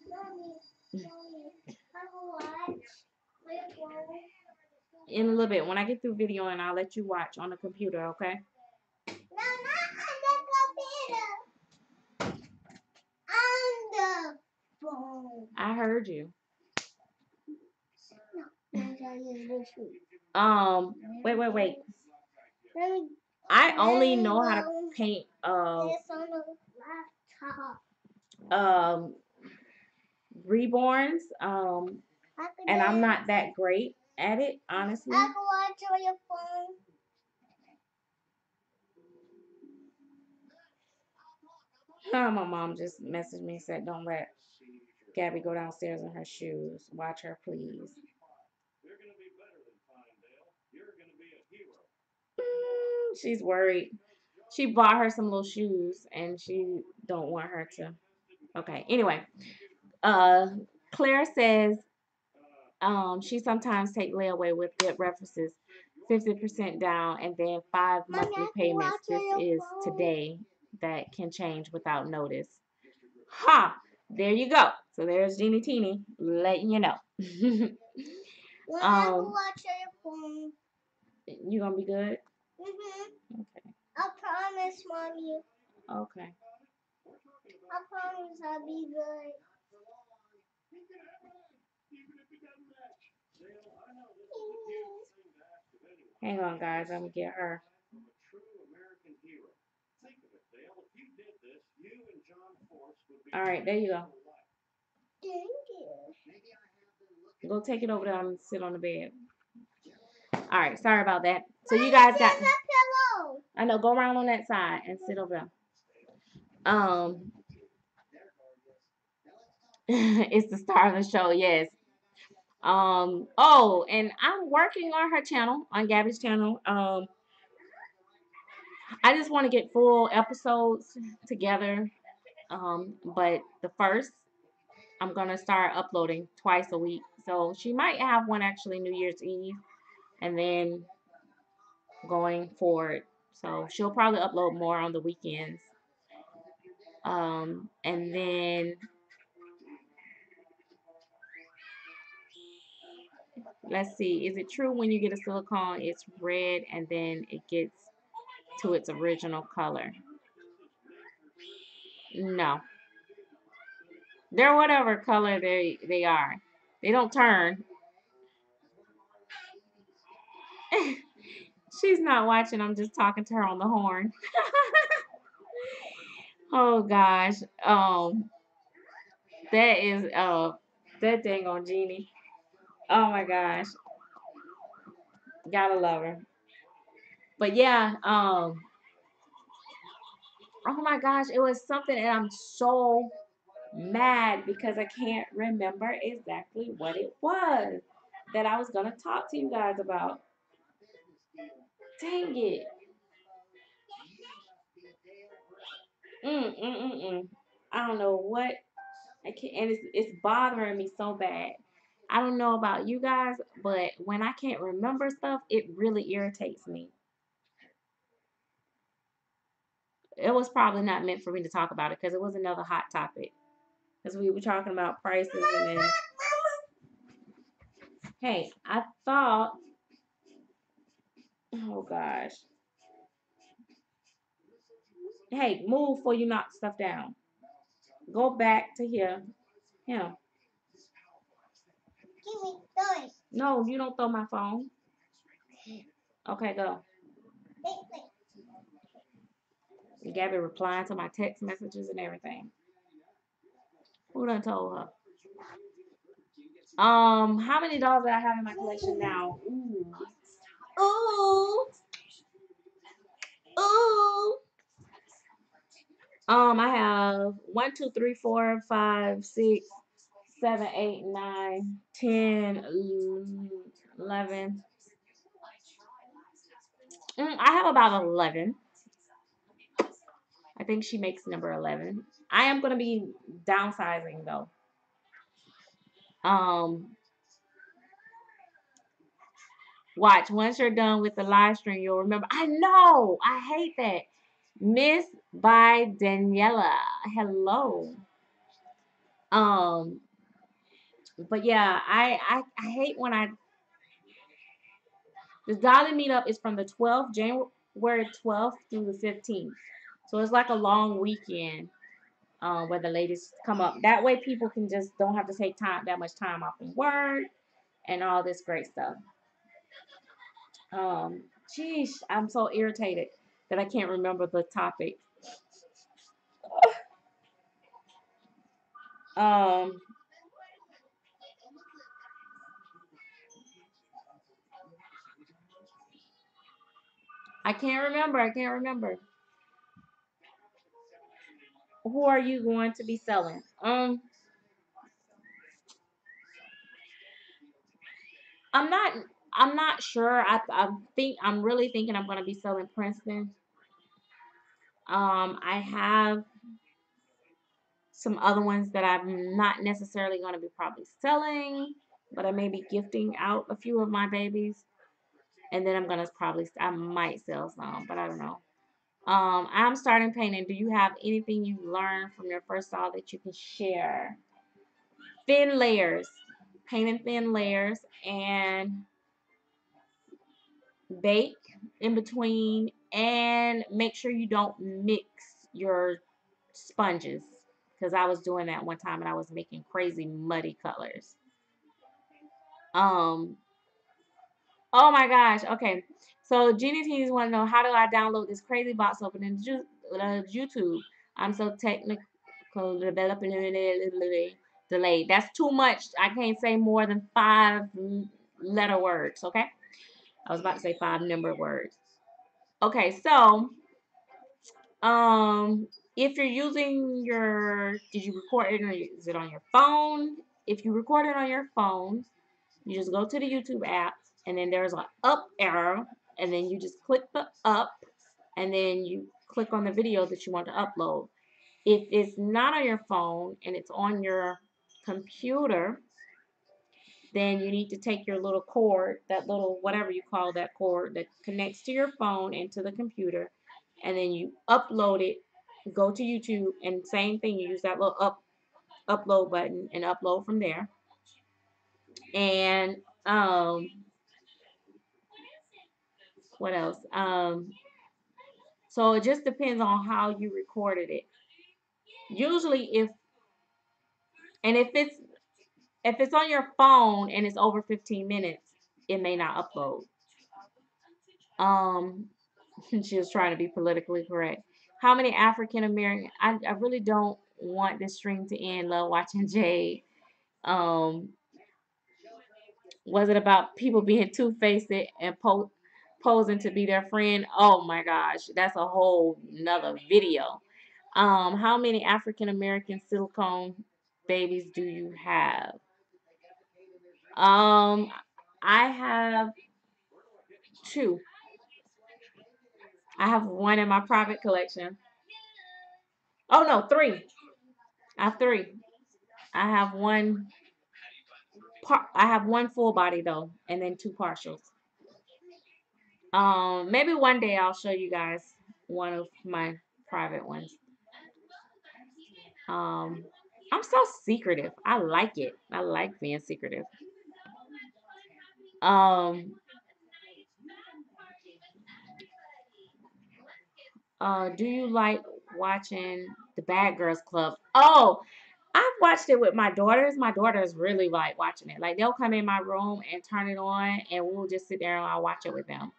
Mommy. I will watch. In a little bit. When I get through videoing, I'll let you watch on the computer, okay? No, not on the computer. On the phone. I heard you. Wait. Let me I only know how to paint this on the laptop. um reborns. And I'm not that great at it, honestly. I can watch on your phone. My mom just messaged me and said, "Don't let." Gabby go downstairs in her shoes. Watch her, please. She's worried. She bought her some little shoes and she don't want her to. Okay. Anyway, uh, Claire says she sometimes take layaway with good references, 50% down, and then five Mommy, monthly I can payments. watch This your is phone. today that can change without notice. Ha! There you go. So there's Jeannie Teeny letting you know. Mommy, I can watch your phone. You gonna be good? Okay. I promise, Mommy. Okay. I promise I'll be good. Hang on, guys. I'm gonna get her. All right, there you go. Thank you. Go take it over there and sit on the bed. All right, sorry about that. So you guys got. There's a pillow. I know. Go around on that side and sit over there. It's the star of the show. Yes. Oh, and I'm working on her channel, on Gabby's channel. I just want to get full episodes together. But the first, I'm gonna start uploading twice a week. So she might have one actually New Year's Eve, and then going forward. So she'll probably upload more on the weekends. And then let's see, is it true when you get a silicone, it's red and then it gets to its original color? No, they're whatever color they are. They don't turn. She's not watching. I'm just talking to her on the horn. Oh gosh. That is that dang on Jeannie. Oh my gosh. Gotta love her. But yeah, oh my gosh, it was something and I'm so mad because I can't remember exactly what it was that I was gonna talk to you guys about. Dang it. I don't know what I can't, and it's bothering me so bad. I don't know about you guys, but when I can't remember stuff, it really irritates me. It was probably not meant for me to talk about it because it was another hot topic. Because we were talking about prices and then, hey, I thought, oh gosh, hey, move before you knock stuff down. Go back to here. Yeah. Give me toys. No, you don't throw my phone. Okay, go. Wait. Gabby replying to my text messages and everything. Who done told her? How many dolls do I have in my collection now? Ooh. Ooh. Ooh. I have 1, 2, 3, 4, 5, 6, 7, 8, 9, 10, 11. I have about 11. I think she makes number 11. I am going to be downsizing though. Um, Watch, once you're done with the live stream, you'll remember. I know. I hate that. Miss by Daniela. Hello. Um, but yeah, I hate when I the Dolly meetup is from the 12th, January 12th through the 15th. So it's like a long weekend where the ladies come up. That way people can just don't have to take that much time off from work and all this great stuff. Sheesh, I'm so irritated that I can't remember the topic. Um, I can't remember. I can't remember. Who are you going to be selling? I'm not. I'm not sure. I'm really thinking I'm gonna be selling Princeton. I have some other ones that I'm not necessarily gonna be probably selling, but I may be gifting out a few of my babies, and then I might sell some, but I don't know. I'm starting painting. Do you have anything you learned from your first style that you can share? Thin layers, painting thin layers, and bake in between, and make sure you don't mix your sponges, because I was doing that one time and I was making crazy muddy colors. Um, oh my gosh. Okay. So Genie Teens want to know, how do I download this crazy box opening YouTube? I'm so technical, developing delayed. That's too much. I can't say more than 5 letter words. Okay. I was about to say 5 number words. Okay. So, if you're using did you record it or is it on your phone? If you record it on your phone, you just go to the YouTube app, and then there's an up arrow, and then you just click the up, and then you click on the video that you want to upload. If it's not on your phone and it's on your computer, then you need to take your little cord, that little whatever you call that cord that connects to your phone and to the computer, and then you upload it. Go to YouTube, and same thing, you use that little upload button and upload from there. And what else? So it just depends on how you recorded it. Usually, if it's on your phone and it's over 15 minutes, it may not upload. Um, she was trying to be politically correct. How many African American? I really don't want this stream to end. Love watching Jade. Um, was it about people being two-faced and posing to be their friend? Oh my gosh, that's a whole nother video. How many African American silicone babies do you have? Um, I have two. I have one in my private collection. Oh no, three. I have three. I have one I have one full body though, and then two partials. Maybe one day I'll show you guys one of my private ones. Um, I'm so secretive. I like it. I like being secretive. Um, do you like watching the Bad Girls Club? Oh, I've watched it with my daughters. My daughters really like watching it. Like they'll come in my room and turn it on, and we'll just sit there and I'll watch it with them.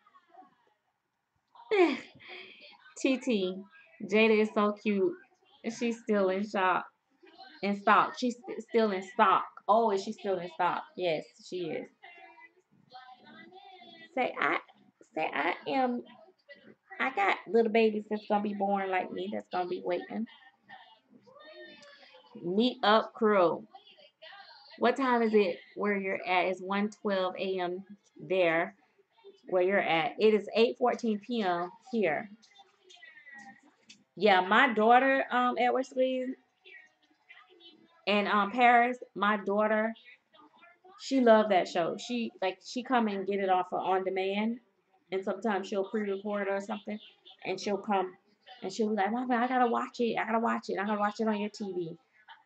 TT, Jada is so cute. She's still in shock. In stock. She's still in stock. Oh, is she still in stock? Yes, she is. Say I say I am. I got little babies that's gonna be born like me. That's gonna be waiting. Meet up crew. What time is it where you're at? It's 1:12 a.m. there where you're at. It is 8:14 p.m. here. Yeah, my daughter, Edward Squeeze, and Paris, my daughter, she loved that show. She come and get it off of on demand, and sometimes she'll pre-record or something, and she'll come and she'll be like, "Mama, I gotta watch it. I gotta watch it. I gotta watch it on your TV,"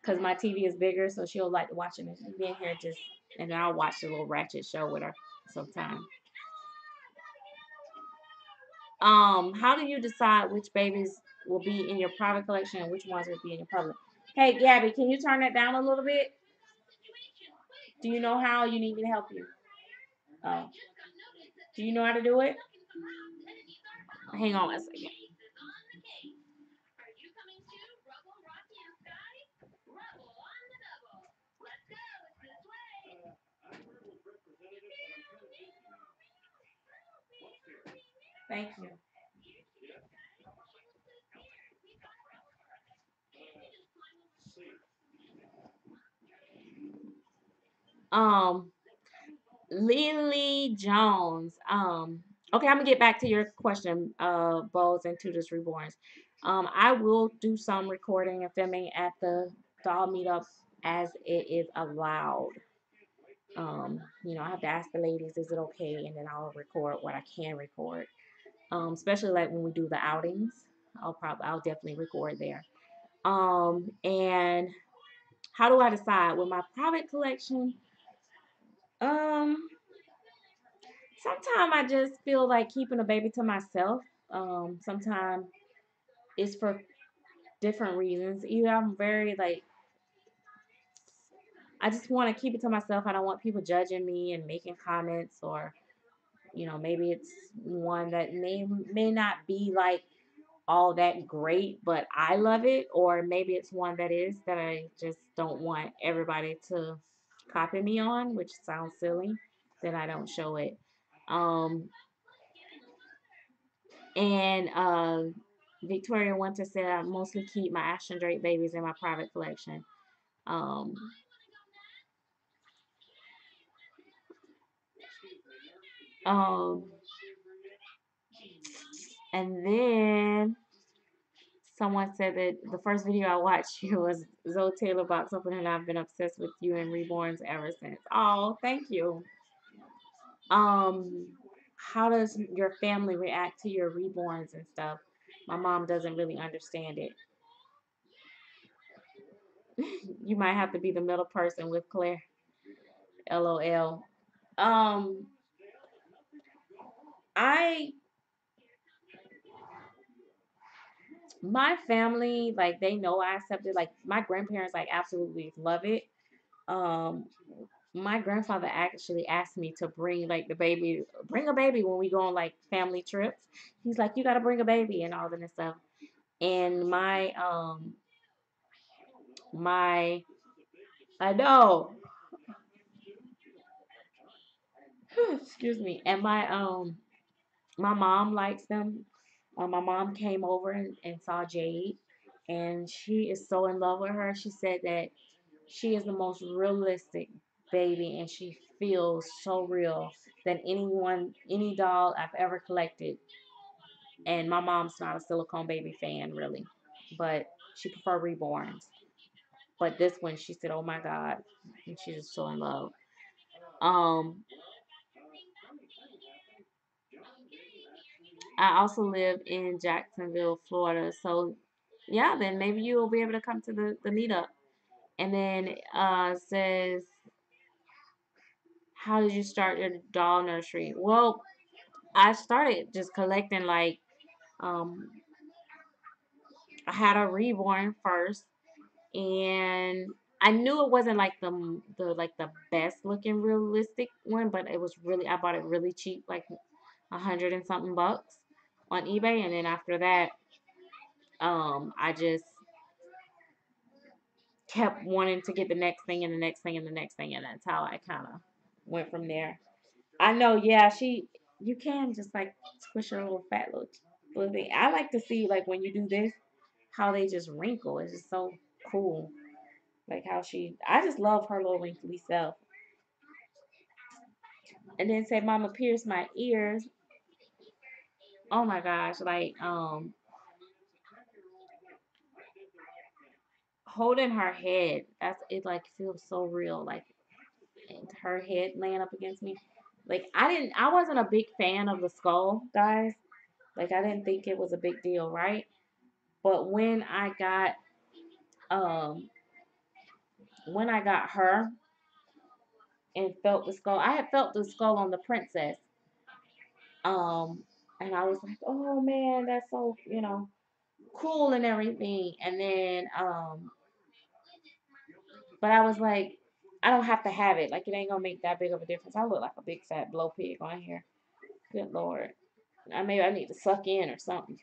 because my TV is bigger, so she'll like to watch it and she'll be in here just, and then I'll watch the little ratchet show with her sometimes. How do you decide which babies will be in your private collection and which ones will be in your public? Hey, Gabby, can you turn that down a little bit? Do you know how? You need me to help you? Oh, do you know how to do it? Hang on a second. Thank you. Um, Lily Jones. Okay, I'm gonna get back to your question, Bows and Tutors Reborns. I will do some recording and filming at the doll meetup as it is allowed. I have to ask the ladies, is it okay? And then I'll record what I can record. Especially like when we do the outings. I'll definitely record there. And how do I decide with my private collection? Um, Sometimes I just feel like keeping a baby to myself. Sometimes it's for different reasons. Either I'm very like I just want to keep it to myself. I don't want people judging me and making comments, or maybe it's one that may not be like all that great, but I love it, or maybe it's one that is that I just don't want everybody to copy me on, which sounds silly. Then I don't show it. Um, And Victoria Winter said I mostly keep my Ashton Drake babies in my private collection. Um, um, and then someone said that the first video I watched you was Zoe Taylor box opening, and I've been obsessed with you and Reborns ever since. Oh, thank you. Um, how does your family react to your Reborns and stuff? My mom doesn't really understand it. You might have to be the middle person with Claire. LOL. Um, I my family, like, they know I accept it. Like, my grandparents like absolutely love it. Um my grandfather actually asked me to bring a baby when we go on like family trips. He's like, you gotta bring a baby and all of this stuff. And my I know excuse me. And my mom likes them. My mom came over and saw Jade, and she is so in love with her. She said that she is the most realistic baby, and she feels so real than any doll I've ever collected. And my mom's not a silicone baby fan, really, but she prefer reborns. But this one, she said, "Oh my God," and she's just so in love. Um, I also live in Jacksonville, Florida, so yeah, then maybe you will be able to come to the meetup. And then says, how did you start your doll nursery? Well, I started just collecting like um I had a reborn first, and I knew it wasn't like the best looking realistic one, but it was really I bought it really cheap, like 100 and something bucks on eBay. And then after that, I just kept wanting to get the next thing and the next thing and the next thing, and that's how I kind of went from there. I know, yeah, you can just like squish her little fat little thing. I like to see like when you do this, how they just wrinkle. It's just so cool. Like how I just love her little wrinkly self. And then say, Mama pierced my ears. Oh my gosh, like holding her head. That's it. Like feels so real. Like and her head laying up against me. Like I wasn't a big fan of the skull, guys. Like I didn't think it was a big deal, right? But um when I got her and felt the skull, I had felt the skull on the princess. Um and I was like, oh man, that's so, cool and everything. And then but I was like, I don't have to have it. Like it ain't gonna make that big of a difference. I look like a big fat blow pig on here. Good lord. Maybe I need to suck in or something.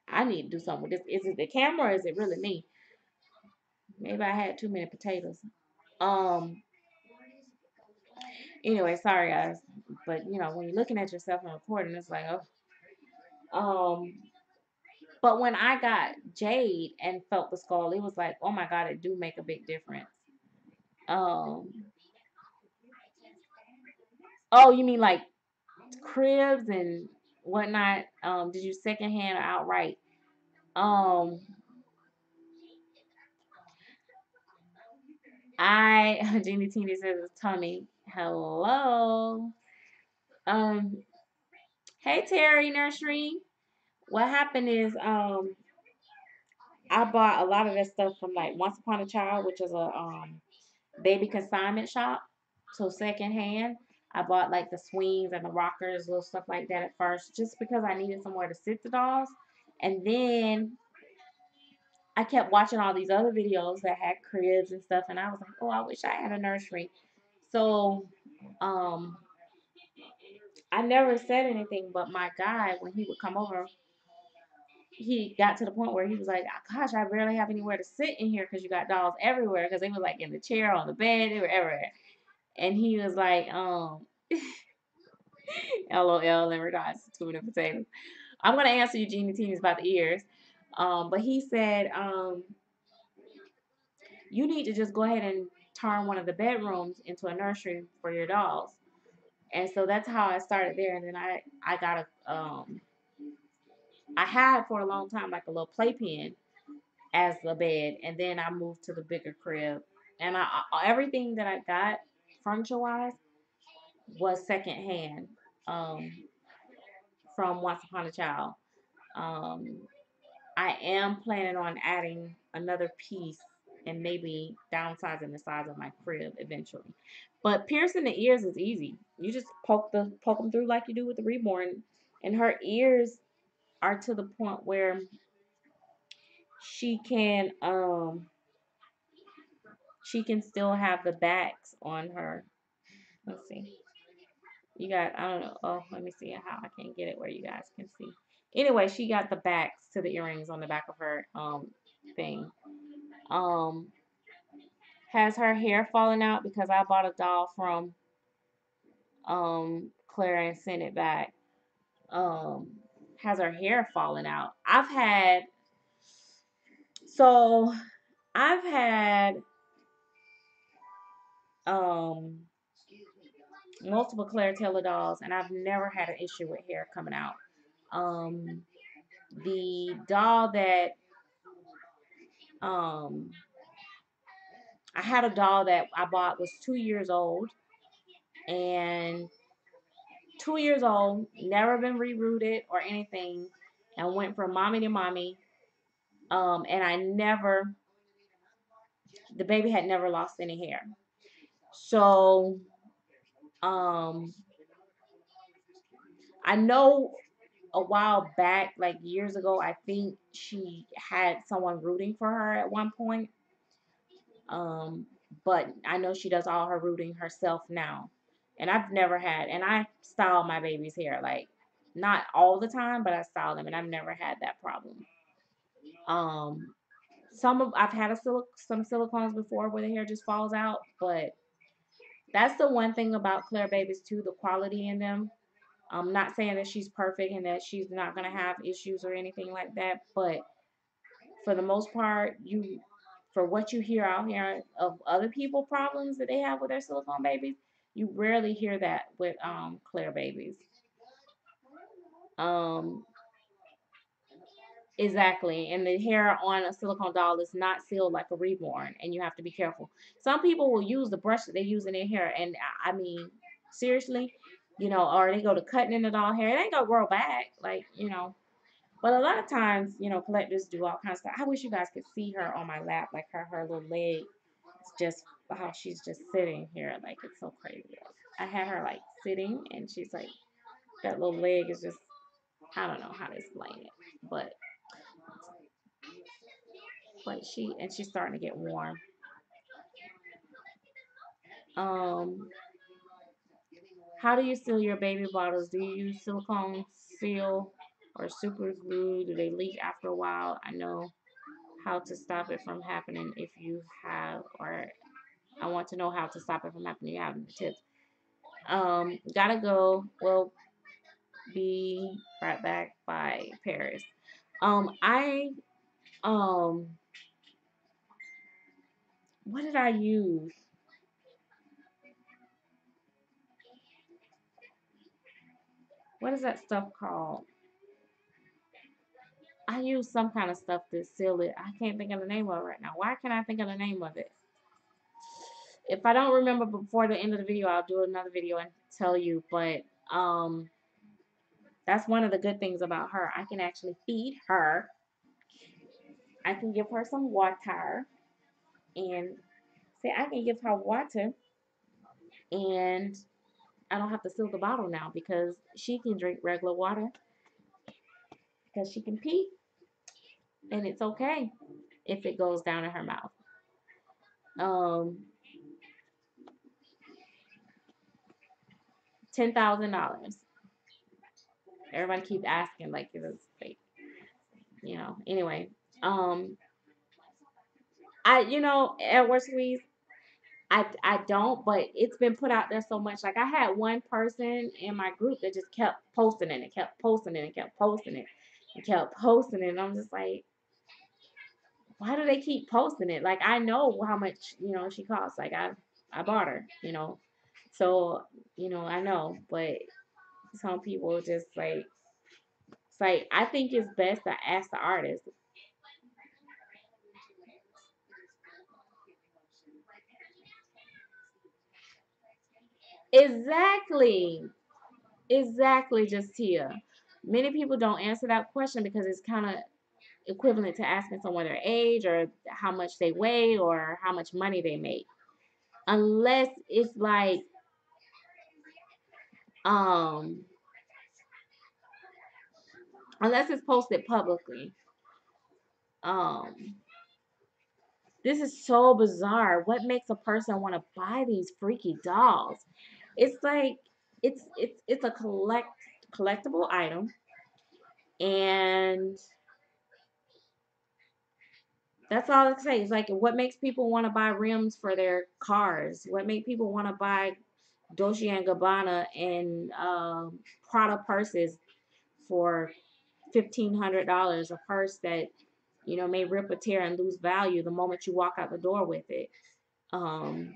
I need to do something with this. Is it the camera or is it really me? Maybe I had too many potatoes. Um. Anyway, sorry guys, but when you're looking at yourself and recording, it's like, oh. But when I got Jade and felt the skull, it was like, oh my God, it do make a big difference. Um. Oh, you mean like cribs and whatnot? Did you secondhand or outright? Um, I Jeannie Teeny says it's tummy. Hello. Um, hey Terry Nursery. What happened is I bought a lot of that stuff from like Once Upon a Child, which is a baby consignment shop. So secondhand. I bought like the swings and the rockers, little stuff like that at first, just because I needed somewhere to sit the dolls. And then I kept watching all these other videos that had cribs and stuff, and I was like, oh, I wish I had a nursery. So, um, I never said anything, but my guy, when he would come over, he got to the point where he was like, gosh, I barely have anywhere to sit in here because you got dolls everywhere. Because they were like in the chair, on the bed, they were everywhere. And he was like, LOL in regards to tuna potatoes. I'm gonna answer Eugenie Teeny's about the ears. But he said, you need to just go ahead and turn one of the bedrooms into a nursery for your dolls. And so that's how I started there. And then I got I had for a long time like a little playpen as the bed, and then I moved to the bigger crib. And everything that I got furniture wise was secondhand um, from Once Upon a Child. Um, I am planning on adding another piece and maybe downsizing the size of my crib eventually. But piercing the ears is easy. You just poke them through like you do with the reborn, and her ears are to the point where she can um she can still have the backs on her. Let's see. You got, I don't know. Oh, let me see how I can get it where you guys can see. Anyway, she got the backs to the earrings on the back of her thing. Um has her hair falling out because I bought a doll from Claire and sent it back. Um has her hair falling out. So I've had um multiple Claire Taylor dolls, and I've never had an issue with hair coming out. Um, the doll that um, I had a doll that I bought was 2 years old, and 2 years old, never been rerouted or anything, and went from mommy to mommy. And the baby had never lost any hair. So, um, I know a while back, like years ago, I think she had someone rooting for her at one point. Um, but I know she does all her rooting herself now. And I've never had, and I style my baby's hair, like not all the time, but I style them, and I've never had that problem. Um, I've had some silicones before where the hair just falls out, but that's the one thing about Claire babies too, the quality in them. I'm not saying that she's perfect and that she's not gonna have issues or anything like that, but for the most part, for what you hear out here of other people problems that they have with their silicone babies, you rarely hear that with Claire babies. Um, exactly, and the hair on a silicone doll is not sealed like a reborn, and you have to be careful. Some people will use the brush that they use in their hair, and I mean, seriously, or they go to cutting in the doll hair, it ain't gonna grow back, like But a lot of times, collectors do all kinds of stuff. I wish you guys could see her on my lap, like her little leg. It's just how she's just sitting here, like it's so crazy. I had her like sitting, and she's like that little leg is just I don't know how to explain it, but she's starting to get warm. Um, how do you seal your baby bottles? Do you use silicone seal or super glue? Do they leak after a while? I know how to stop it from happening if you have, or I want to know how to stop it from happening. You have any tips? Gotta go. We'll be right back by Paris. I um, what did I use? what is that stuff called? I use some kind of stuff to seal it. I can't think of the name of it right now. Why can't I think of the name of it? If I don't remember before the end of the video, I'll do another video and tell you. But um, that's one of the good things about her. I can actually feed her. I can give her some water, and say I can give her water, and I don't have to seal the bottle now because she can drink regular water because she can pee, and it's okay if it goes down in her mouth. Um, $10,000. Everybody keeps asking like it's like Anyway, um, Edward Squeeze. I don't, but it's been put out there so much. Like I had one person in my group that just kept posting it and kept posting it and kept posting it and kept posting it. And I'm just like, why do they keep posting it? Like I know how much she costs. Like I bought her. So I know, but some people just like it's like I think it's best to ask the artist. Exactly. Exactly, Justia. Many people don't answer that question because it's kind of equivalent to asking someone their age or how much they weigh or how much money they make. Unless it's like um unless it's posted publicly. Um this is so bizarre. What makes a person want to buy these freaky dolls? It's like it's a collectible item, and that's all it says. It's like what makes people want to buy rims for their cars? What makes people want to buy Dolce and Gabbana and Prada purses for $1,500? A purse that may rip or tear and lose value the moment you walk out the door with it. Um,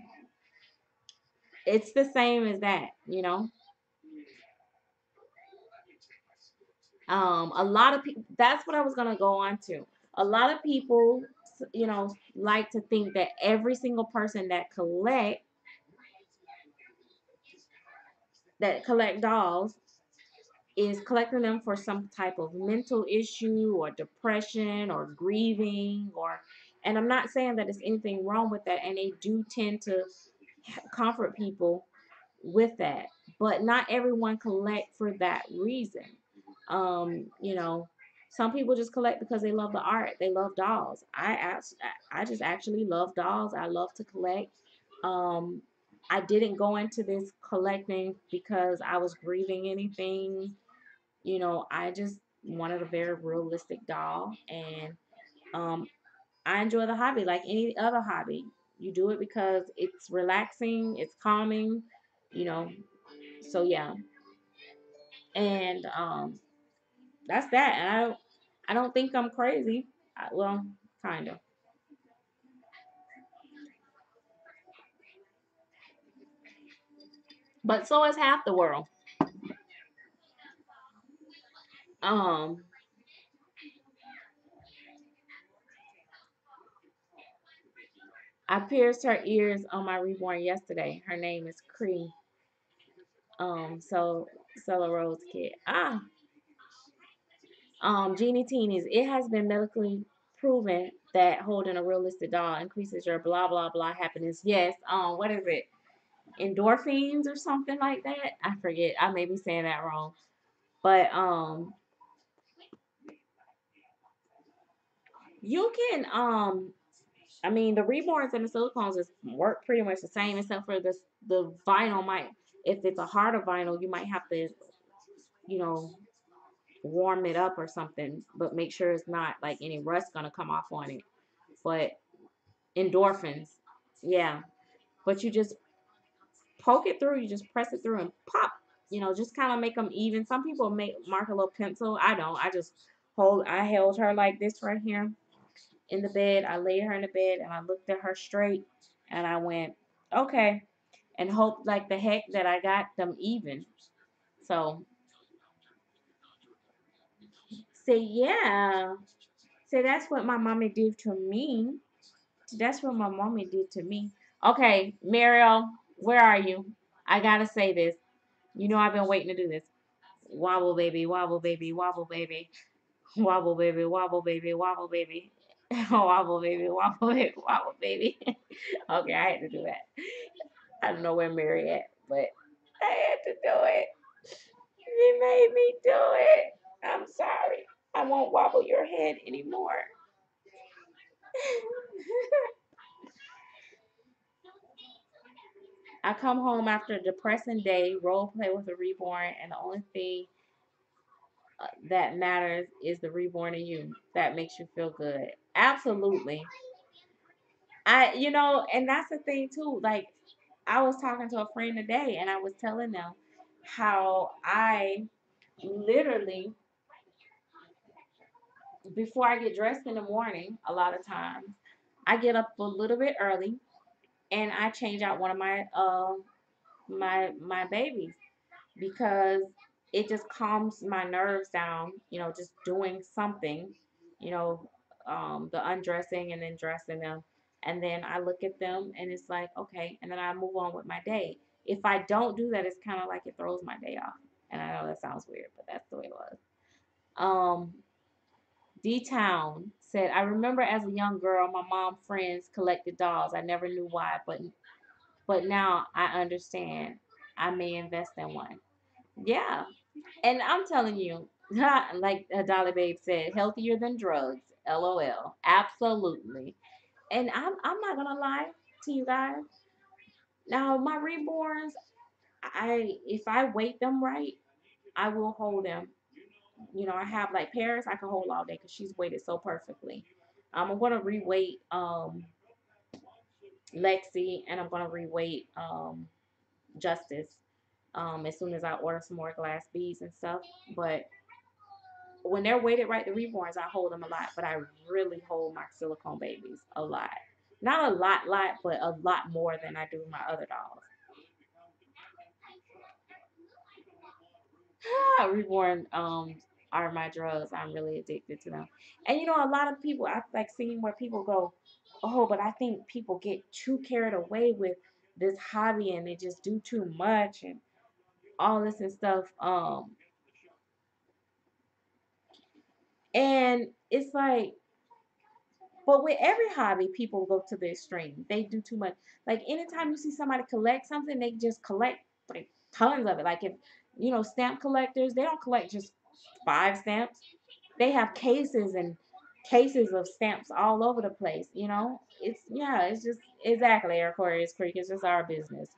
it's the same as that. A lot of people. That's what I was gonna go on to. A lot of people, like to think that every single person that collect dolls is collecting them for some type of mental issue or depression or grieving and I'm not saying that there's anything wrong with that, and they do tend to comfort people with that, but not everyone collect for that reason. Some people just collect because they love the art. They love dolls. I just actually love dolls. I love to collect. um I didn't go into this collecting because I was grieving anything. I just wanted a very realistic doll, and um, I enjoy the hobby like any other hobby. You do it because it's relaxing, it's calming, you know. So yeah, and that's that. And I don't think I'm crazy. Well, kind of, but so is half the world. Um, I pierced her ears on my reborn yesterday. Her name is Cree. So Stella Rose Kid. Genie Teenies. It has been medically proven that holding a realistic doll increases your blah blah blah happiness. Yes. What is it? Endorphins or something like that. I forget. I may be saying that wrong. But you can I mean the reborns and the silicones is work pretty much the same except for the vinyl might, if it's a harder vinyl, you might have to you know warm it up or something, but make sure it's not like any rust gonna come off on it. But endorphins. Yeah. But you just poke it through, you just press it through and pop. Just kind of make them even. Some people make mark a little pencil. I don't. I held her like this right here in the bed. I laid her in the bed and I looked at her straight and I went, okay. And hoped like the heck that I got them even. So Say, yeah. Say, that's what my mommy did to me. That's what my mommy did to me. Okay, Mariel, where are you? I gotta say this. You know I've been waiting to do this. Wobble baby, wobble baby, wobble baby, wobble baby, wobble baby, wobble baby, wobble baby, wobble baby, wobble baby. Okay, I had to do that. I don't know where Mary at, but I had to do it. You made me do it. I'm sorry. I won't wobble your head anymore. I come home after a depressing day, role play with a reborn, and the only thing that matters is the reborn in you that makes you feel good. Absolutely. And that's the thing too. Like, I was talking to a friend today, and I was telling them how I literally, before I get dressed in the morning, a lot of times, I get up a little bit early and I change out one of my babies because it just calms my nerves down, just doing something, you know, the undressing and then dressing them. And then I look at them and it's like, okay, and then I move on with my day. If I don't do that, it's kind of like it throws my day off. And I know that sounds weird, but that's the way it was. D Town said, I remember as a young girl, my mom friends collected dolls. I never knew why, but now I understand. I may invest in one. Yeah, and I'm telling you, like Dolly Babe said, healthier than drugs. LOL. Absolutely. And I'm not gonna lie to you guys. Now my reborns, I if I weight them right, I will hold them. I have like Paris, I can hold all day because she's weighted so perfectly. I'm gonna reweight Lexi, and I'm gonna reweight Justice as soon as I order some more glass beads and stuff. But when they're weighted right, the reborns, I hold them a lot, but I really hold my silicone babies a lot. Not a lot, but a lot more than I do my other dolls. Reborn are my drugs. I'm really addicted to them. And a lot of people, I've like seen where people go, oh, but I think people get too carried away with this hobby and they just do too much and all this and stuff. And it's like, but with every hobby, people go to the extreme. They do too much. Like anytime you see somebody collect something, they just collect like tons of it. Like if stamp collectors, they don't collect just 5 stamps. They have cases and cases of stamps all over the place. It's just exactly Aquarius Creek. It's just our business.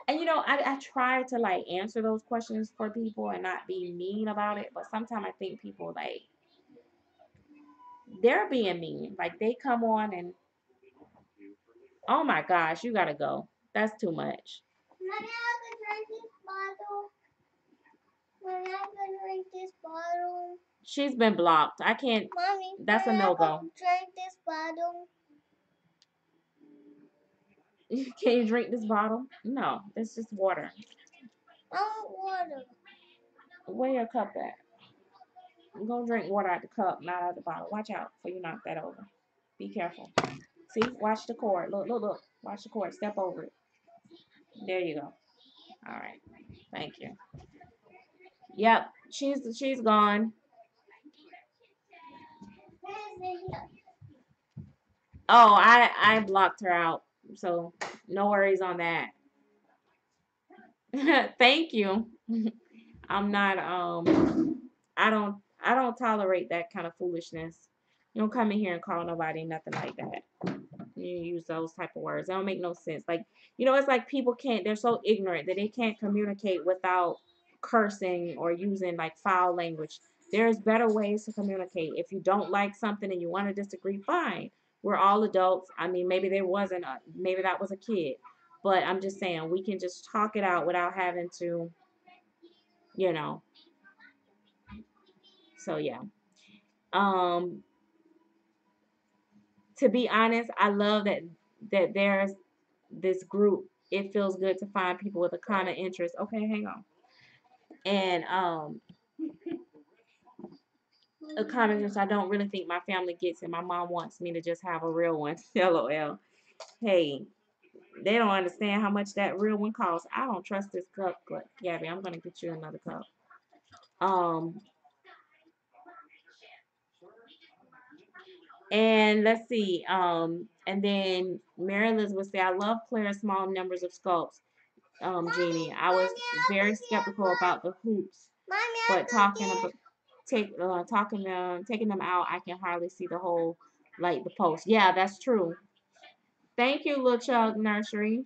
And I try to like answer those questions for people and not be mean about it, but sometimes I think people like they're being mean. Like they come on and oh my gosh, you gotta go. That's too much. Mommy, I can drink this bottle. Mommy, I can drink this bottle. She's been blocked. I can't. Mommy, That's a no go. drink this bottle. Can you drink this bottle? No, it's just water. I want water. Where your cup at? Go drink water out the cup, not out the bottle. Watch out before you knock that over. Be careful. See, watch the cord. Look, look, look. Watch the cord. Step over it. There you go. All right. Thank you. Yep, she's gone. Oh, I blocked her out. So no worries on that. Thank you. I'm not I don't tolerate that kind of foolishness. You don't come in here and call nobody nothing like that. You use those type of words. They don't make no sense. Like, it's like people can't, they're so ignorant that they can't communicate without cursing or using like foul language. There's better ways to communicate. If you don't like something and you want to disagree, fine. We're all adults. I mean, maybe that was a kid. But I'm just saying we can just talk it out without having to, you know. So yeah. Um to be honest, I love that there's this group. It feels good to find people with a common interest. Okay, hang on. And A common sense I don't really think my family gets it. My mom wants me to just have a real one. LOL. Hey, they don't understand how much that real one costs. I don't trust this cup, Gabby. I'm gonna get you another cup. Um, and let's see. And then Mary Elizabeth say, I love Claire's small numbers of sculpts. Jeannie, I was Mommy, very skeptical about the hoops, but taking them out, I can hardly see the whole, like the post. Yeah, that's true. Thank you, Little Chug Nursery.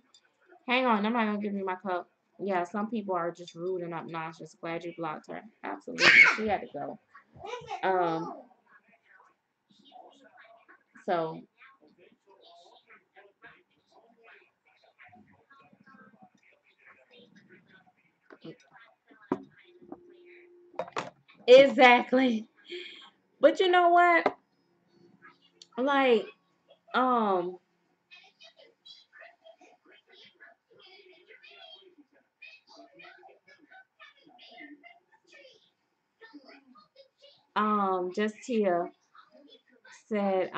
Hang on, I'm not gonna give you my cup. Yeah, some people are just rude and obnoxious. Glad you blocked her. Absolutely, she had to go. Um, so exactly. But you know what? Like, um, just Tia said,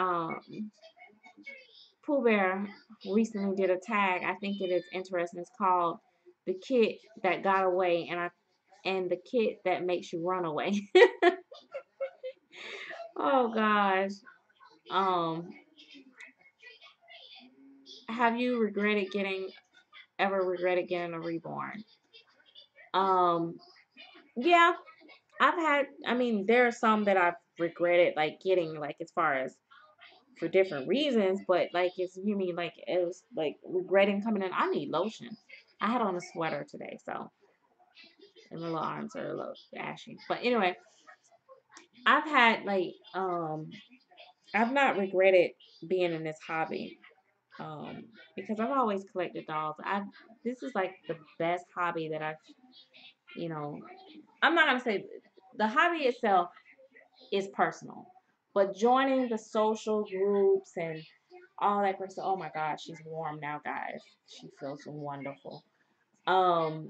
Pooh Bear recently did a tag. I think it is interesting. It's called "The Kid That Got Away," and the kid that makes you run away. Oh gosh. Um, have you ever regretted getting a reborn? Um, yeah, I've had. I mean, there are some that I've regretted like getting, like as far as for different reasons, but like it's you mean like it was like regretting coming in. I need lotion. I had on a sweater today, so and my little arms are a little ashy. But anyway, I've had like I've not regretted being in this hobby. Because I've always collected dolls. I This is like the best hobby that you know, I'm not gonna say the hobby itself is personal, but joining the social groups and all that great stuff. Oh my God, she's warm now, guys. She feels wonderful. Um,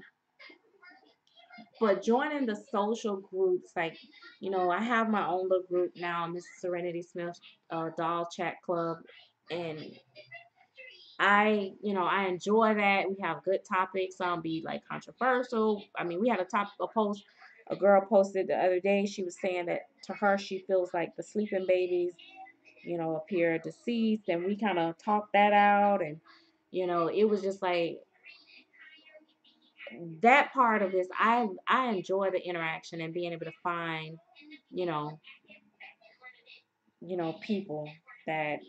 but joining the social groups, like I have my own little group now, MsSerenity Smith Doll Chat Club, and I enjoy that. We have good topics. Some be like controversial. I mean, we had a post a girl posted the other day. She was saying that to her she feels like the sleeping babies, appear deceased, and we kind of talked that out, and it was just like that part of this. I enjoy the interaction and being able to find, you know, people that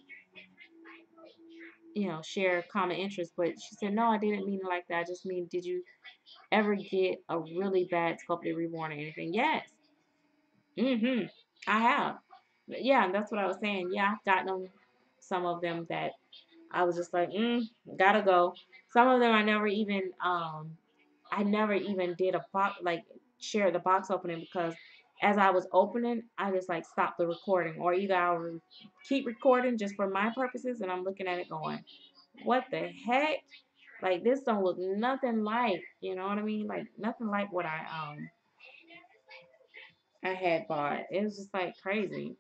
share common interests. But she said, no, I didn't mean it like that. I just mean, did you ever get a really bad sculpted reborn or anything? Yes. Mm-hmm. I have. But yeah, and that's what I was saying. Yeah, I've gotten them, some of them that I was just like, gotta go. Some of them I never even did a box like share the box opening because as I was opening, I just like stopped the recording, or either I'll keep recording just for my purposes, and I'm looking at it going, what the heck? Like this don't look nothing like, you know what I mean? Like nothing like what I had bought. It was just like crazy.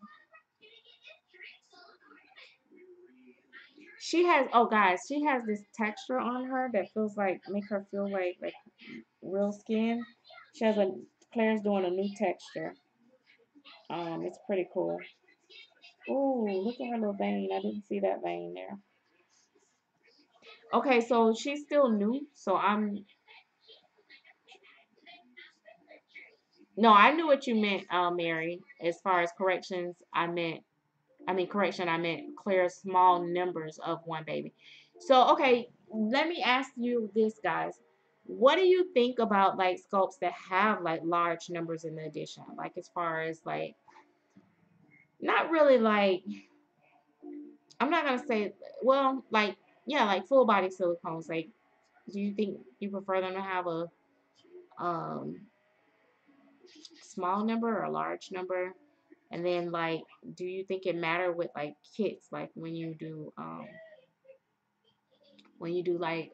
She has oh guys, she has this texture on her that feels like make her feel like real skin. She has a Claire's doing a new texture. It's pretty cool. Ooh, look at her little vein. I didn't see that vein there. Okay, so she's still new. So no, I knew what you meant, Mary. As far as corrections, I meant clear small numbers of one baby. So, okay, let me ask you this, guys. What do you think about like sculpts that have like large numbers in the addition? Like as far as like not really like I'm not gonna say well, like yeah, like full body silicones. Like, do you think you prefer them to have a um small number or a large number? And then like, do you think it matter with like kits, like when you do like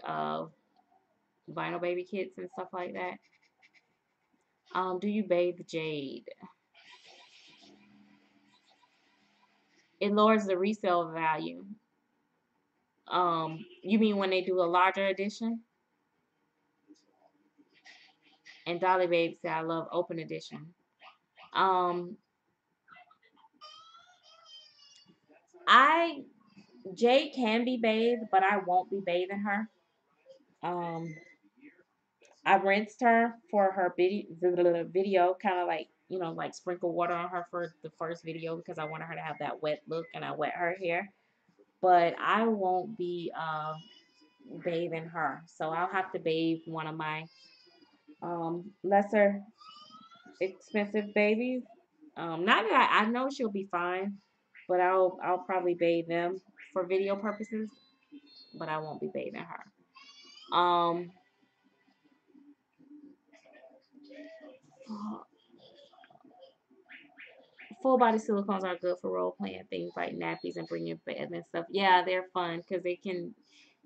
vinyl baby kits and stuff like that? Do you bathe Jade? It lowers the resale value. You mean when they do a larger edition? And Dolly Baby said, I love open edition. Um, I Jade can be bathed, but I won't be bathing her. Um, I rinsed her for her video, kind of like like sprinkle water on her for the first video because I wanted her to have that wet look, and I wet her hair. But I won't be bathing her, so I'll have to bathe one of my lesser expensive babies. Not that I know she'll be fine, but I'll probably bathe them for video purposes, but I won't be bathing her. Um, full body silicones are good for role playing things like nappies and bringing bed and stuff. Yeah, they're fun because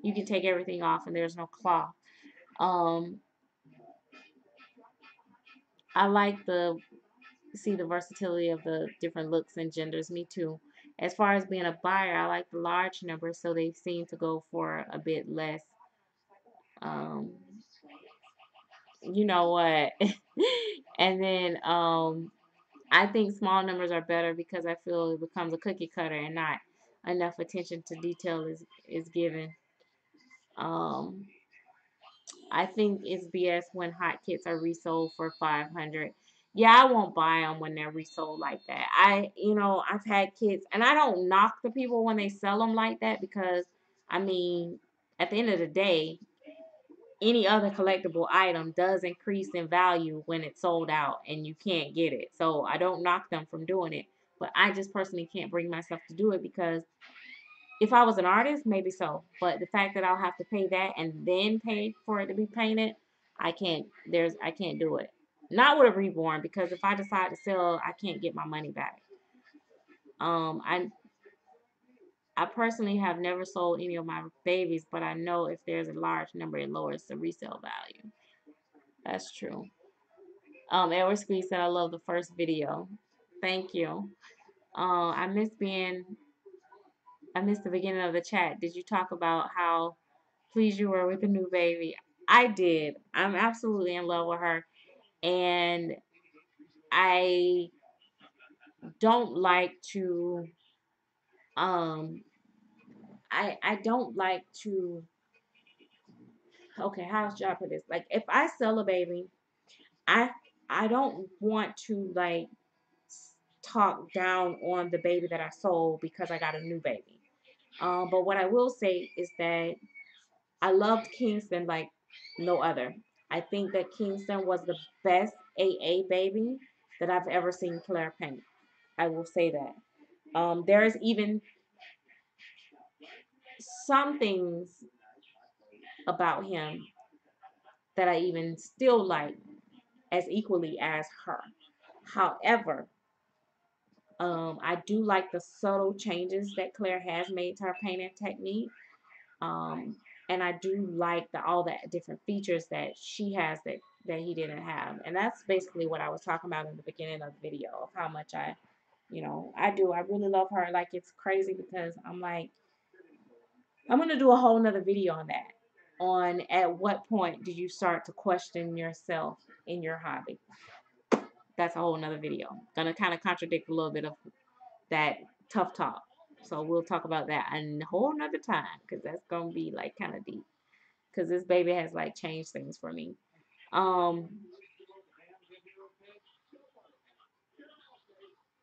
you can take everything off and there's no cloth. Um, I like the see the versatility of the different looks and genders. Me too. As far as being a buyer, I like the large numbers, so they seem to go for a bit less. Um, you know what? And then I think small numbers are better because I feel it becomes a cookie cutter and not enough attention to detail is given. Um, I think it's BS when hot kits are resold for 500. Yeah, I won't buy them when they're resold like that. I've had kits, and I don't knock the people when they sell them like that because, I mean, at the end of the day, any other collectible item does increase in value when it's sold out and you can't get it. So I don't knock them from doing it, but I just personally can't bring myself to do it because if I was an artist, maybe so. But the fact that I'll have to pay that and then pay for it to be painted, I can't. I can't do it. Not with a reborn because if I decide to sell, I can't get my money back. Um, I I personally have never sold any of my babies, but I know if there's a large number, it lowers the resale value. That's true. Edward Squeeze said, "I love the first video." Thank you. I miss being. I missed the beginning of the chat. Did you talk about how pleased you were with the new baby? I did. I'm absolutely in love with her, and I don't like to. Um, I don't like to. Okay, how should I put this? Like, if I sell a baby, I I don't want to like talk down on the baby that I sold because I got a new baby. But what I will say is that I loved Kingston like no other. I think that Kingston was the best AA baby that I've ever seen Claire paint. I will say that. There is even some things about him that I even still like as equally as her. However, I do like the subtle changes that Claire has made to her painting technique. Um, and I do like all the different features that she has that he didn't have. And that's basically what I was talking about in the beginning of the video of how much I do. I really love her. Like it's crazy because I'm like, I'm gonna do a whole nother video on that. On at what point do you start to question yourself in your hobby? That's a whole nother video. Gonna kind of contradict a little bit of that tough talk. So we'll talk about that a whole nother time because that's gonna be like kind of deep. Because this baby has like changed things for me. Um,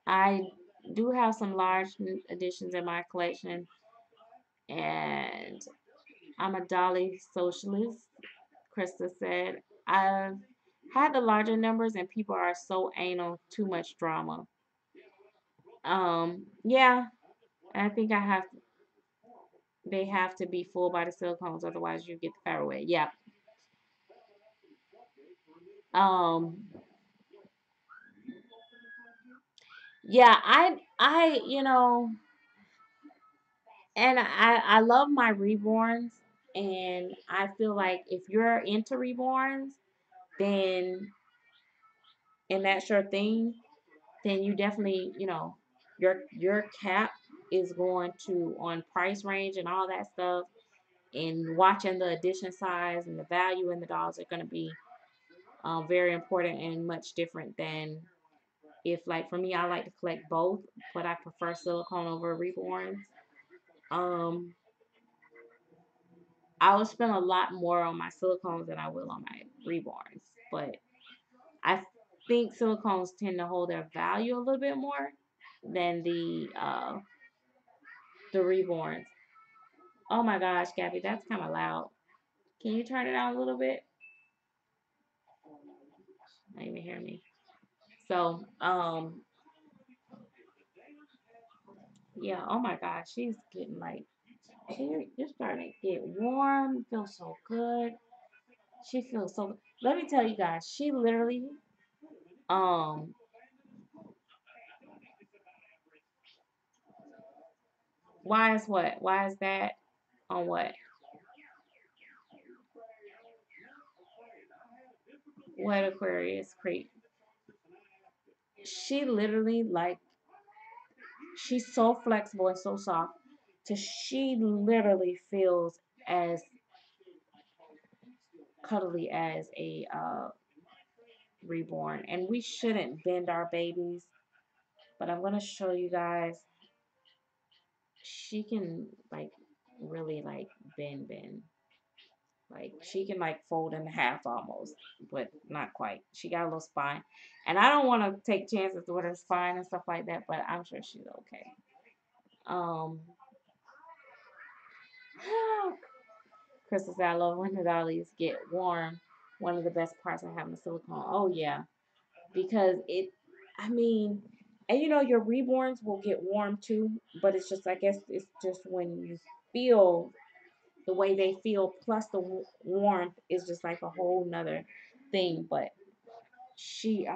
I do have some large editions in my collection, and I'm a Dolly socialist. Krista said I've had the larger numbers, and people are so anal, too much drama. Yeah, I think I have. They have to be full body silicones, otherwise you get the fat away. Yeah. Um, yeah, and I love my reborns, and I feel like if you're into reborns, then and that's your thing, then you definitely your cap. is going to on price range and all that stuff, and watching the edition size and the value in the dolls are going to be very important and much different than if, like, for me, I like to collect both, but I prefer silicone over reborns. Um, I will spend a lot more on my silicones than I will on my reborns, but I think silicones tend to hold their value a little bit more than the reborns. Oh my gosh, Gabby, that's kind of loud. Can you turn it down a little bit? Not even hear me. So, yeah. Oh my gosh, she's getting like you're starting to get warm. Feels so good. She feels so. Let me tell you guys, she literally um. Why is what? Why is that? On what? What Aquarius creep? She literally like she's so flexible and so soft. To she literally feels as cuddly as a reborn, and we shouldn't bend our babies. But I'm gonna show you guys. She can like really like bend. Like she can like fold in half almost, but not quite. She got a little spine, and I don't want to take chances with her spine and stuff like that. But I'm sure she's okay. Um, Crystal said, I love when the dollies get warm. One of the best parts of having a silicone. Oh yeah, because it. I mean, and you know your reborns will get warm too, but it's just I guess it's just when you feel the way they feel plus the warmth is just like a whole nother thing. She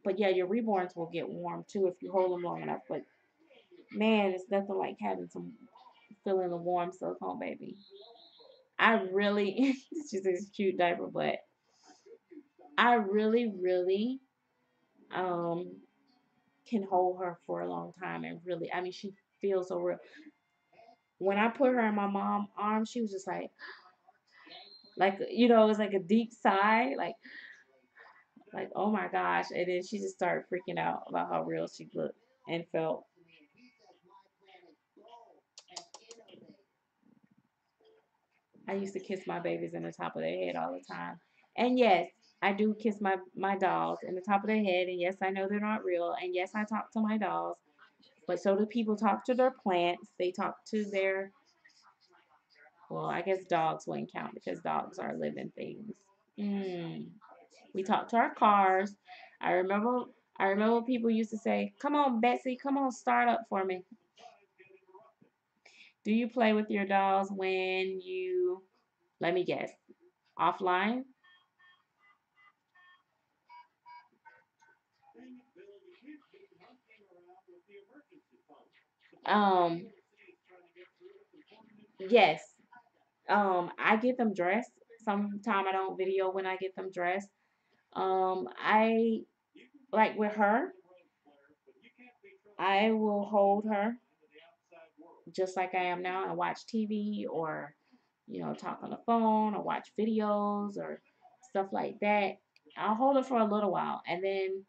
but yeah, your reborns will get warm too if you hold them long enough. But man, it's nothing like having some feeling a warm silicone baby. I really she's a cute diaper, but I really um can hold her for a long time and really I mean she feels so real. When I put her in my mom's arms, she was just like it was like a deep sigh, like oh my gosh, and then she just started freaking out about how real she looked and felt. I used to kiss my babies in the top of their head all the time. And yes, I do kiss my dolls in the top of their head. And yes, I know they're not real. And yes, I talk to my dolls. But so do people talk to their plants. They talk to their, well, I guess dogs wouldn't count because dogs are living things. Mm. We talk to our cars. I remember I remember people used to say, "Come on, Betsy, come on, start up for me." Do you play with your dolls when you, let me guess, offline? Um, yes. I get them dressed. Sometime I don't video when I get them dressed. I like with her, I will hold her just like I am now and watch TV or talk on the phone or watch videos or stuff like that. I'll hold her for a little while and then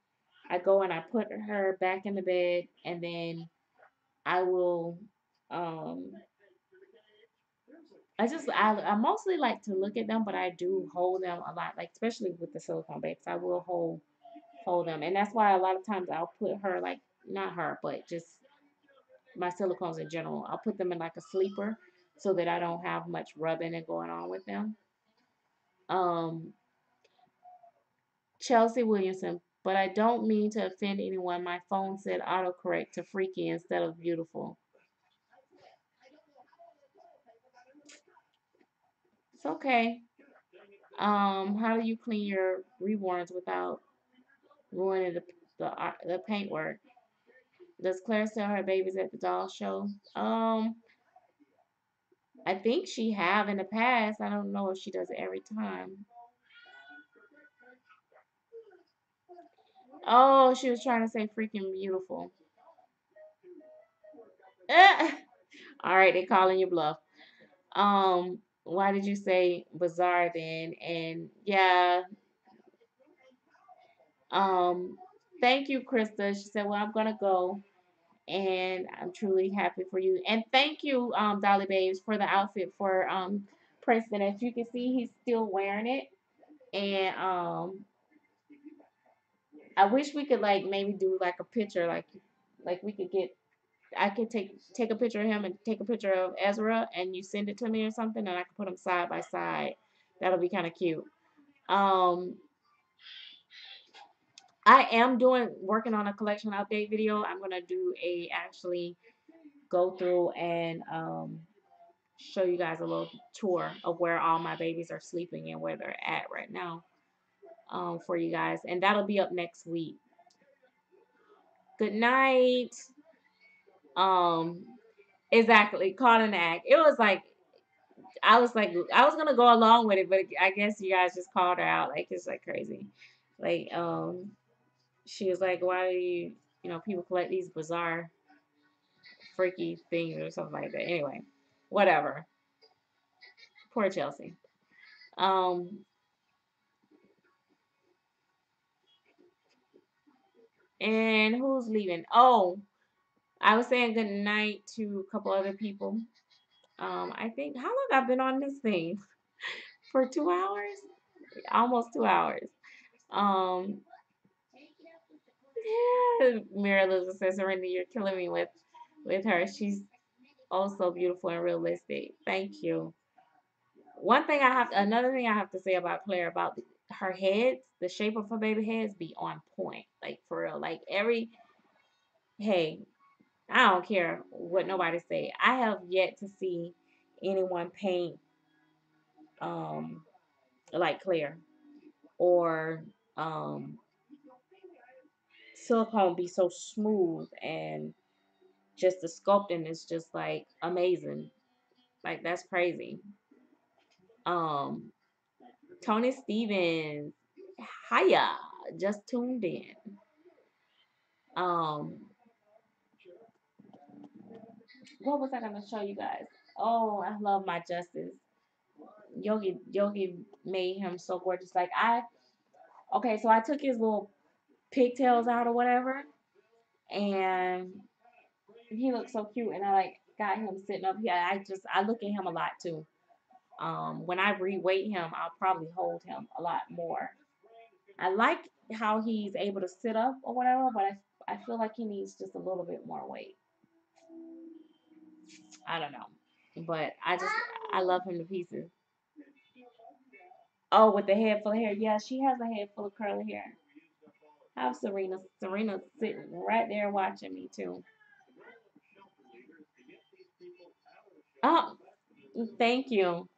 I go and I put her back in the bed and then I will um I mostly like to look at them, but I do hold them a lot, like especially with the silicone bags. I will hold them, and that's why a lot of times I'll put her like not her, but just my silicones in general. I'll put them in like a sleeper so that I don't have much rubbing and going on with them. Um, Chelsea Williamson, but I don't mean to offend anyone. My phone said autocorrect to freaky instead of beautiful. It's okay. How do you clean your reborns without ruining the paintwork? Does Claire sell her babies at the doll show? I think she have in the past. I don't know if she does it every time. Oh, she was trying to say freaking beautiful. All right, they calling you bluff. Why did you say bizarre then? And yeah, um, thank you, Krista. She said, well, I'm gonna go, and I'm truly happy for you. And thank you, Dolly Babes, for the outfit for Princeton. As you can see, he's still wearing it, and I wish we could like maybe do like a picture, like we could get. I could take a picture of him and take a picture of Ezra, and you send it to me or something, and I can put them side by side. That'll be kind of cute. Um, I am working on a collection update video. I'm gonna do a actually go through and show you guys a little tour of where all my babies are sleeping and where they're at right now for you guys, and that'll be up next week. Good night. Um, exactly. Call and act. It was like I was gonna go along with it, but I guess you guys just called her out. Like it's like crazy. Like she was like, why do people collect these bizarre, freaky things or something like that. Anyway, whatever. Poor Chelsea. Um, and who's leaving? Oh, I was saying good night to a couple other people. I think how long I've been on this thing for 2 hours, almost 2 hours. Um, yeah, Mary Elizabeth says, Serenity, you're killing me with her. She's also beautiful and realistic. Thank you. Another thing I have to say about Claire about her heads, the shape of her baby heads be on point, like for real. Like hey, I don't care what nobody say. I have yet to see anyone paint um like Claire or um silicone be so smooth and just the sculpting is just like amazing. Like that's crazy. Um Tony Stevens, hiya, just tuned in. Um, what was I gonna show you guys? Oh, I love my Justice. Yogi made him so gorgeous. Okay, so I took his little pigtails out or whatever, and he looked so cute, and I like got him sitting up here. I look at him a lot too. When I reweight him, I'll probably hold him a lot more. I like how he's able to sit up or whatever, but I feel like he needs just a little bit more weight. I don't know. But I love him to pieces. Oh, with the head full of hair. Yeah, she has a head full of curly hair. How's Serena? Serena's sitting right there watching me too. Oh, thank you.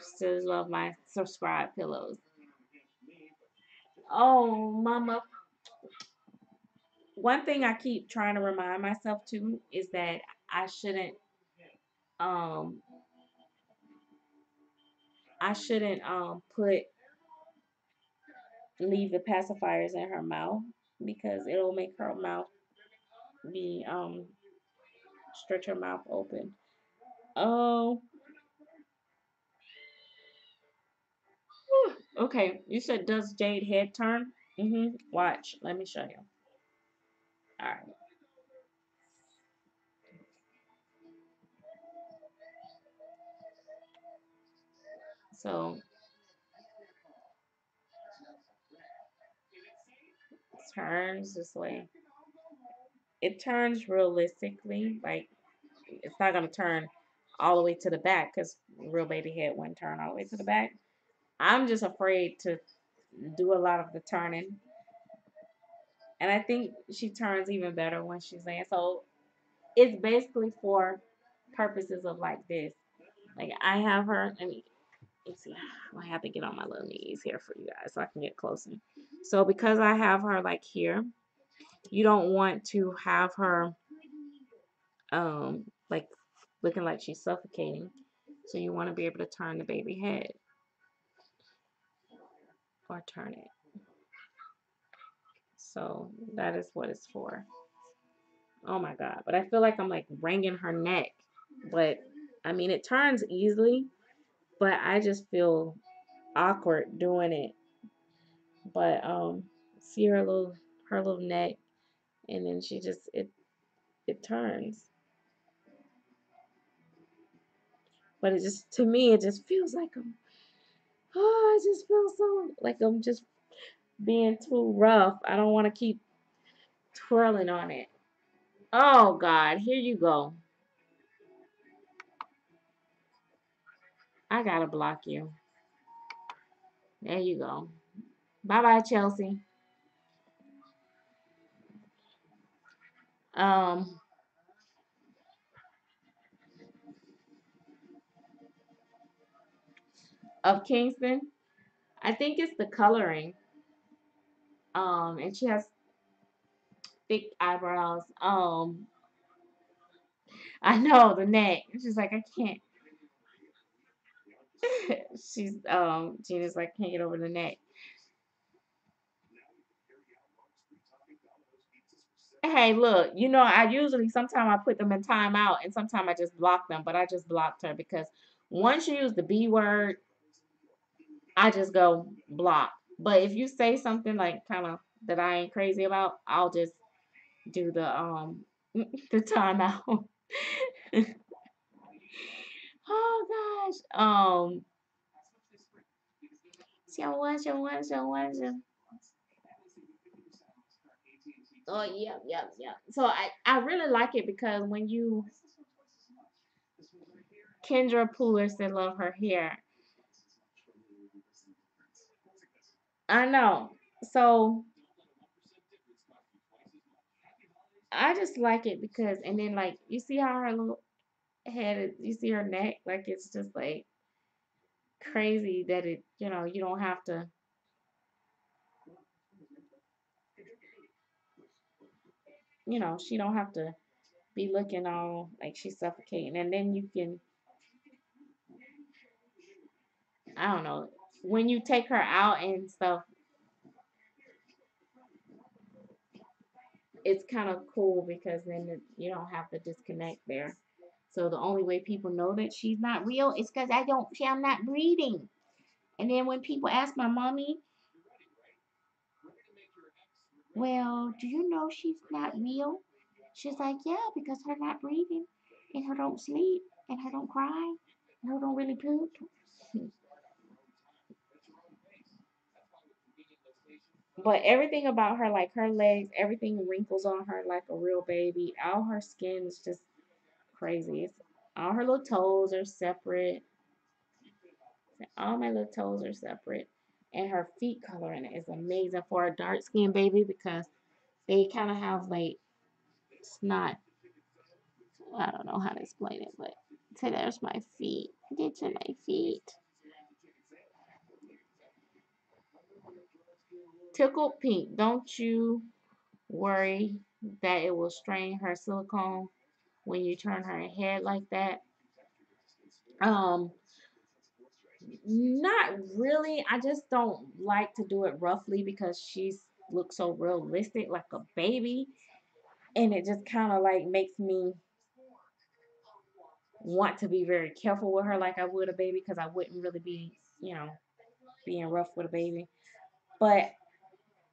Still love my subscribe pillows. Oh, mama. One thing I keep trying to remind myself too is that I shouldn't um put leave the pacifiers in her mouth because it'll make her mouth be stretch her mouth open. Oh, okay. You said does Jade head turn? Watch. Let me show you. All right. So it turns this way. It turns realistically. Like it's not gonna turn all the way to the back because real baby head wouldn't turn all the way to the back. I'm just afraid to do a lot of the turning, and I think she turns even better when she's laying. So it's basically for purposes of like this. Like I have her. Let's see. I have to get on my little knees here for you guys so I can get closer. So because I have her like here, you don't want to have her like looking like she's suffocating. So you want to be able to turn the baby head or turn it. So that is what it's for. Oh my god. But I feel like I'm like wringing her neck. But I mean it turns easily, but I just feel awkward doing it. But see her little neck, and then she just it turns. But it just to me it just feels like I'm oh, I just feel so like I'm just being too rough. I don't want to keep twirling on it. Oh God, here you go. I gotta block you. There you go. Bye bye, Chelsea. Um, of Kingston, I think it's the coloring. And she has thick eyebrows. I know the neck. She's like, I can't. Gina's like, can't get over the neck. Hey, look, I usually sometimes I put them in timeout and sometimes I just block them, but I just blocked her because once you use the B word, I just go block. But if you say something like kind of that I ain't crazy about, I'll just do the timeout. Oh gosh. So oh yeah. So I really like it because when you Kendra Pooler said love her hair. I know. So I just like it because and then like you see how her little head is, you see her neck like it's just like crazy that you don't have to she don't have to be looking all like she's suffocating and then you can I don't know when you take her out and stuff it's kind of cool because then you don't have the disconnect there. So the only way people know that she's not real is because I'm not breeding. And then when people ask my mommy, well, do you know she's not real? She's like, yeah, because her not breathing, and her don't sleep, and her don't cry, and her don't really poop. But everything about her, like her legs, everything wrinkles on her like a real baby. All her skin is just crazy. All her little toes are separate. All my little toes are separate. And her feet coloring is amazing for a dark skinned baby because they kind of have like snot. I don't know how to explain it, but so there's my feet. Get to my feet. Tickled pink. Don't you worry that it will strain her silicone when you turn her head like that. Um, Not really. I just don't like to do it roughly because she's looks so realistic like a baby and it just kind of like makes me want to be very careful with her like I would a baby because I wouldn't really be, being rough with a baby. But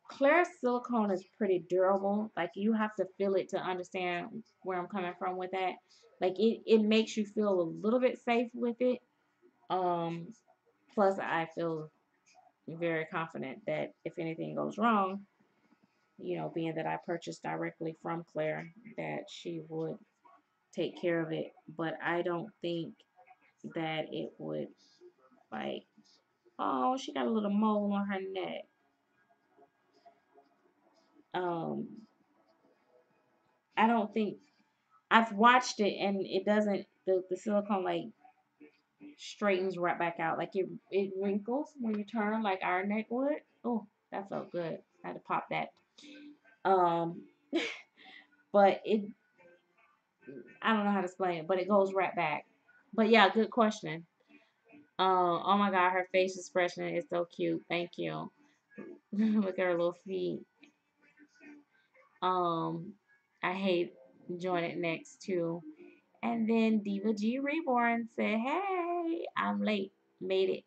Claire's silicone is pretty durable. Like you have to feel it to understand where I'm coming from with that. Like it makes you feel a little bit safe with it. Um, Plus I feel very confident that if anything goes wrong, being that I purchased directly from Claire, that she would take care of it. But I don't think that it would like, oh, she got a little mole on her neck. Um, I don't think I've watched it and it doesn't the silicone like straightens right back out. Like it wrinkles when you turn like our neck would. Oh, that felt good. I had to pop that. Um, but I don't know how to explain it, but it goes right back. But yeah, good question. Oh my God, her face expression is so cute. Thank you. Look at her little feet. Um, I hate. jointed necks too. And then Diva G Reborn said, "Hey, I'm late. Made it."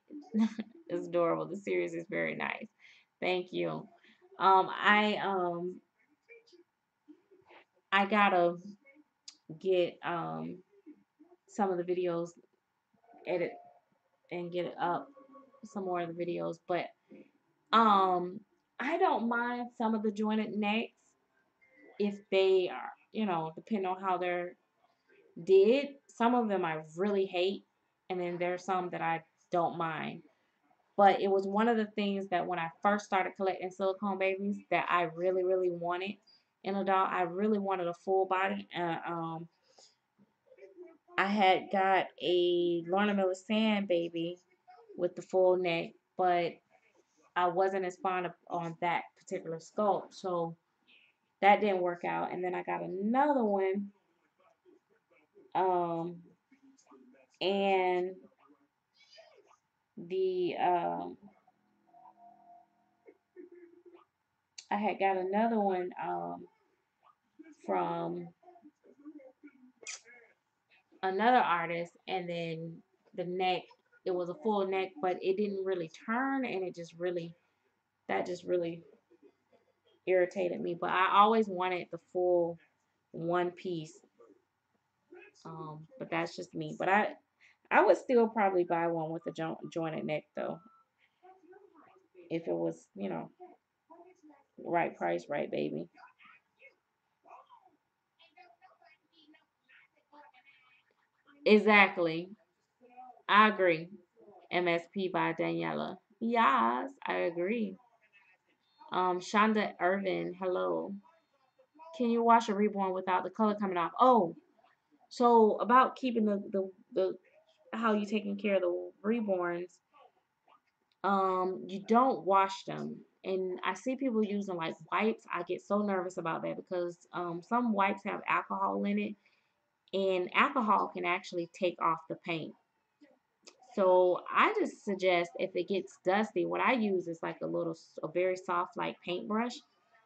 It's adorable. The series is very nice. Thank you. I gotta get some of the videos edit and get it up some more of the videos, but um I don't mind some of the jointed necks if they are, depending on how they're did. Some of them I really hate, and then there's some that I don't mind. But it was one of the things that when I first started collecting silicone babies that I really, really wanted in a doll. I really wanted a full body. I had got a Lorna Miller Sand baby with the full neck, but I wasn't as fond of on that particular sculpt, so that didn't work out. And then I got another one, um, and the I had got another one from another artist, and then the neck, it was a full neck, but it didn't really turn, and it just really that just really irritated me. But I always wanted the full one piece. But that's just me. But I would still probably buy one with a jointed neck though, if it was, right price, right baby. Exactly. I agree. MSP by Daniela. Yes, I agree. Shonda Irvin, hello. Can you wash a reborn without the color coming off? Oh, so about keeping the how you taking care of the reborns, you don't wash them. And I see people using like wipes. I get so nervous about that because some wipes have alcohol in it, and alcohol can actually take off the paint. So I just suggest if it gets dusty, what I use is like a very soft like paintbrush,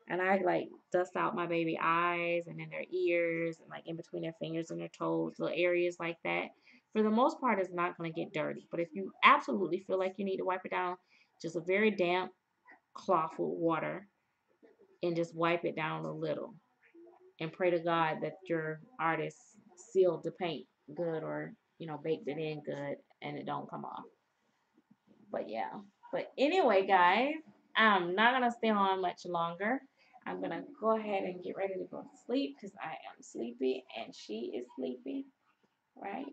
and I like dust out my baby eyes and in their ears and like in between their fingers and their toes, little areas like that. For the most part, it's not going to get dirty. But if you absolutely feel like you need to wipe it down, just a very damp cloth with water and just wipe it down a little and pray to God that your artist sealed the paint good or baked it in good and it don't come off. But yeah. But anyway, guys, I'm not gonna stay on much longer. I'm gonna go ahead and get ready to go to sleep because I am sleepy and she is sleepy, right?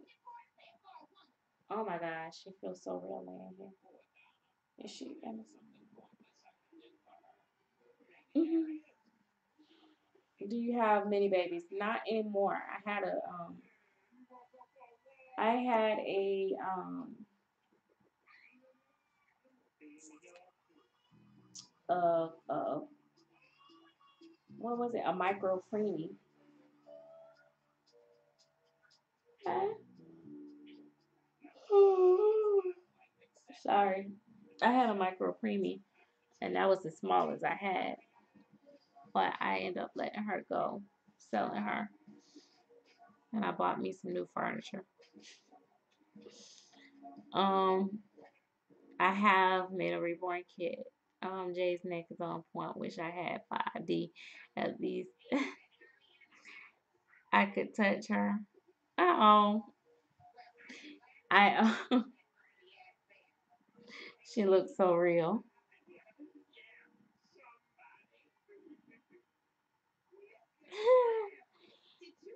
Oh my gosh, she feels so real laying here. Is she? Mhm. Do you have many babies? Not anymore. I had a what was it? A micro preemie. Okay. Sorry. I had a micro preemie, and that was the smallest I had. But I ended up letting her go, selling her, and I bought me some new furniture. Um, I have made a reborn kit. Jade's neck is on point. Wish I had 5D. At least I could touch her. Oh, I she looks so real.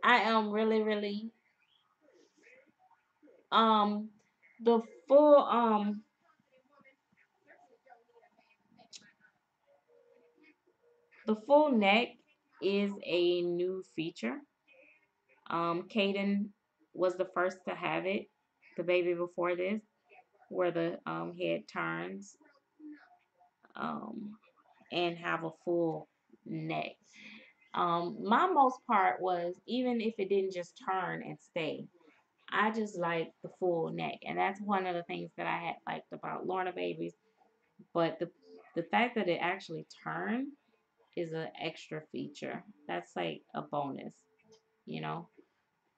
I am really, really um the full the full neck is a new feature. Caden was the first to have it, the baby before this, where the head turns um, and have a full neck. My most part was even if it didn't just turn and stay, I just like the full neck, and that's one of the things that I had liked about Lorna babies. But the fact that it actually turned is an extra feature. That's like a bonus. you know.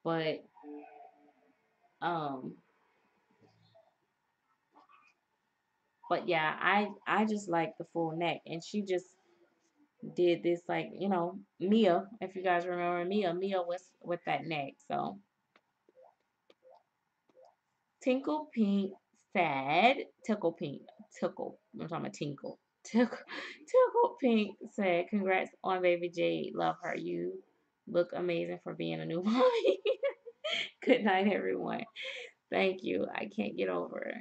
But um but yeah, I just like the full neck, and she just did this, like, Mia, if you guys remember Mia was with that neck. So Tinkle Pink said, Tickle Pink, Tickle, I'm talking about Tinkle. Tickle Pink said, congrats on baby Jade. Love her. You look amazing for being a new mommy. Good night, everyone. Thank you. I can't get over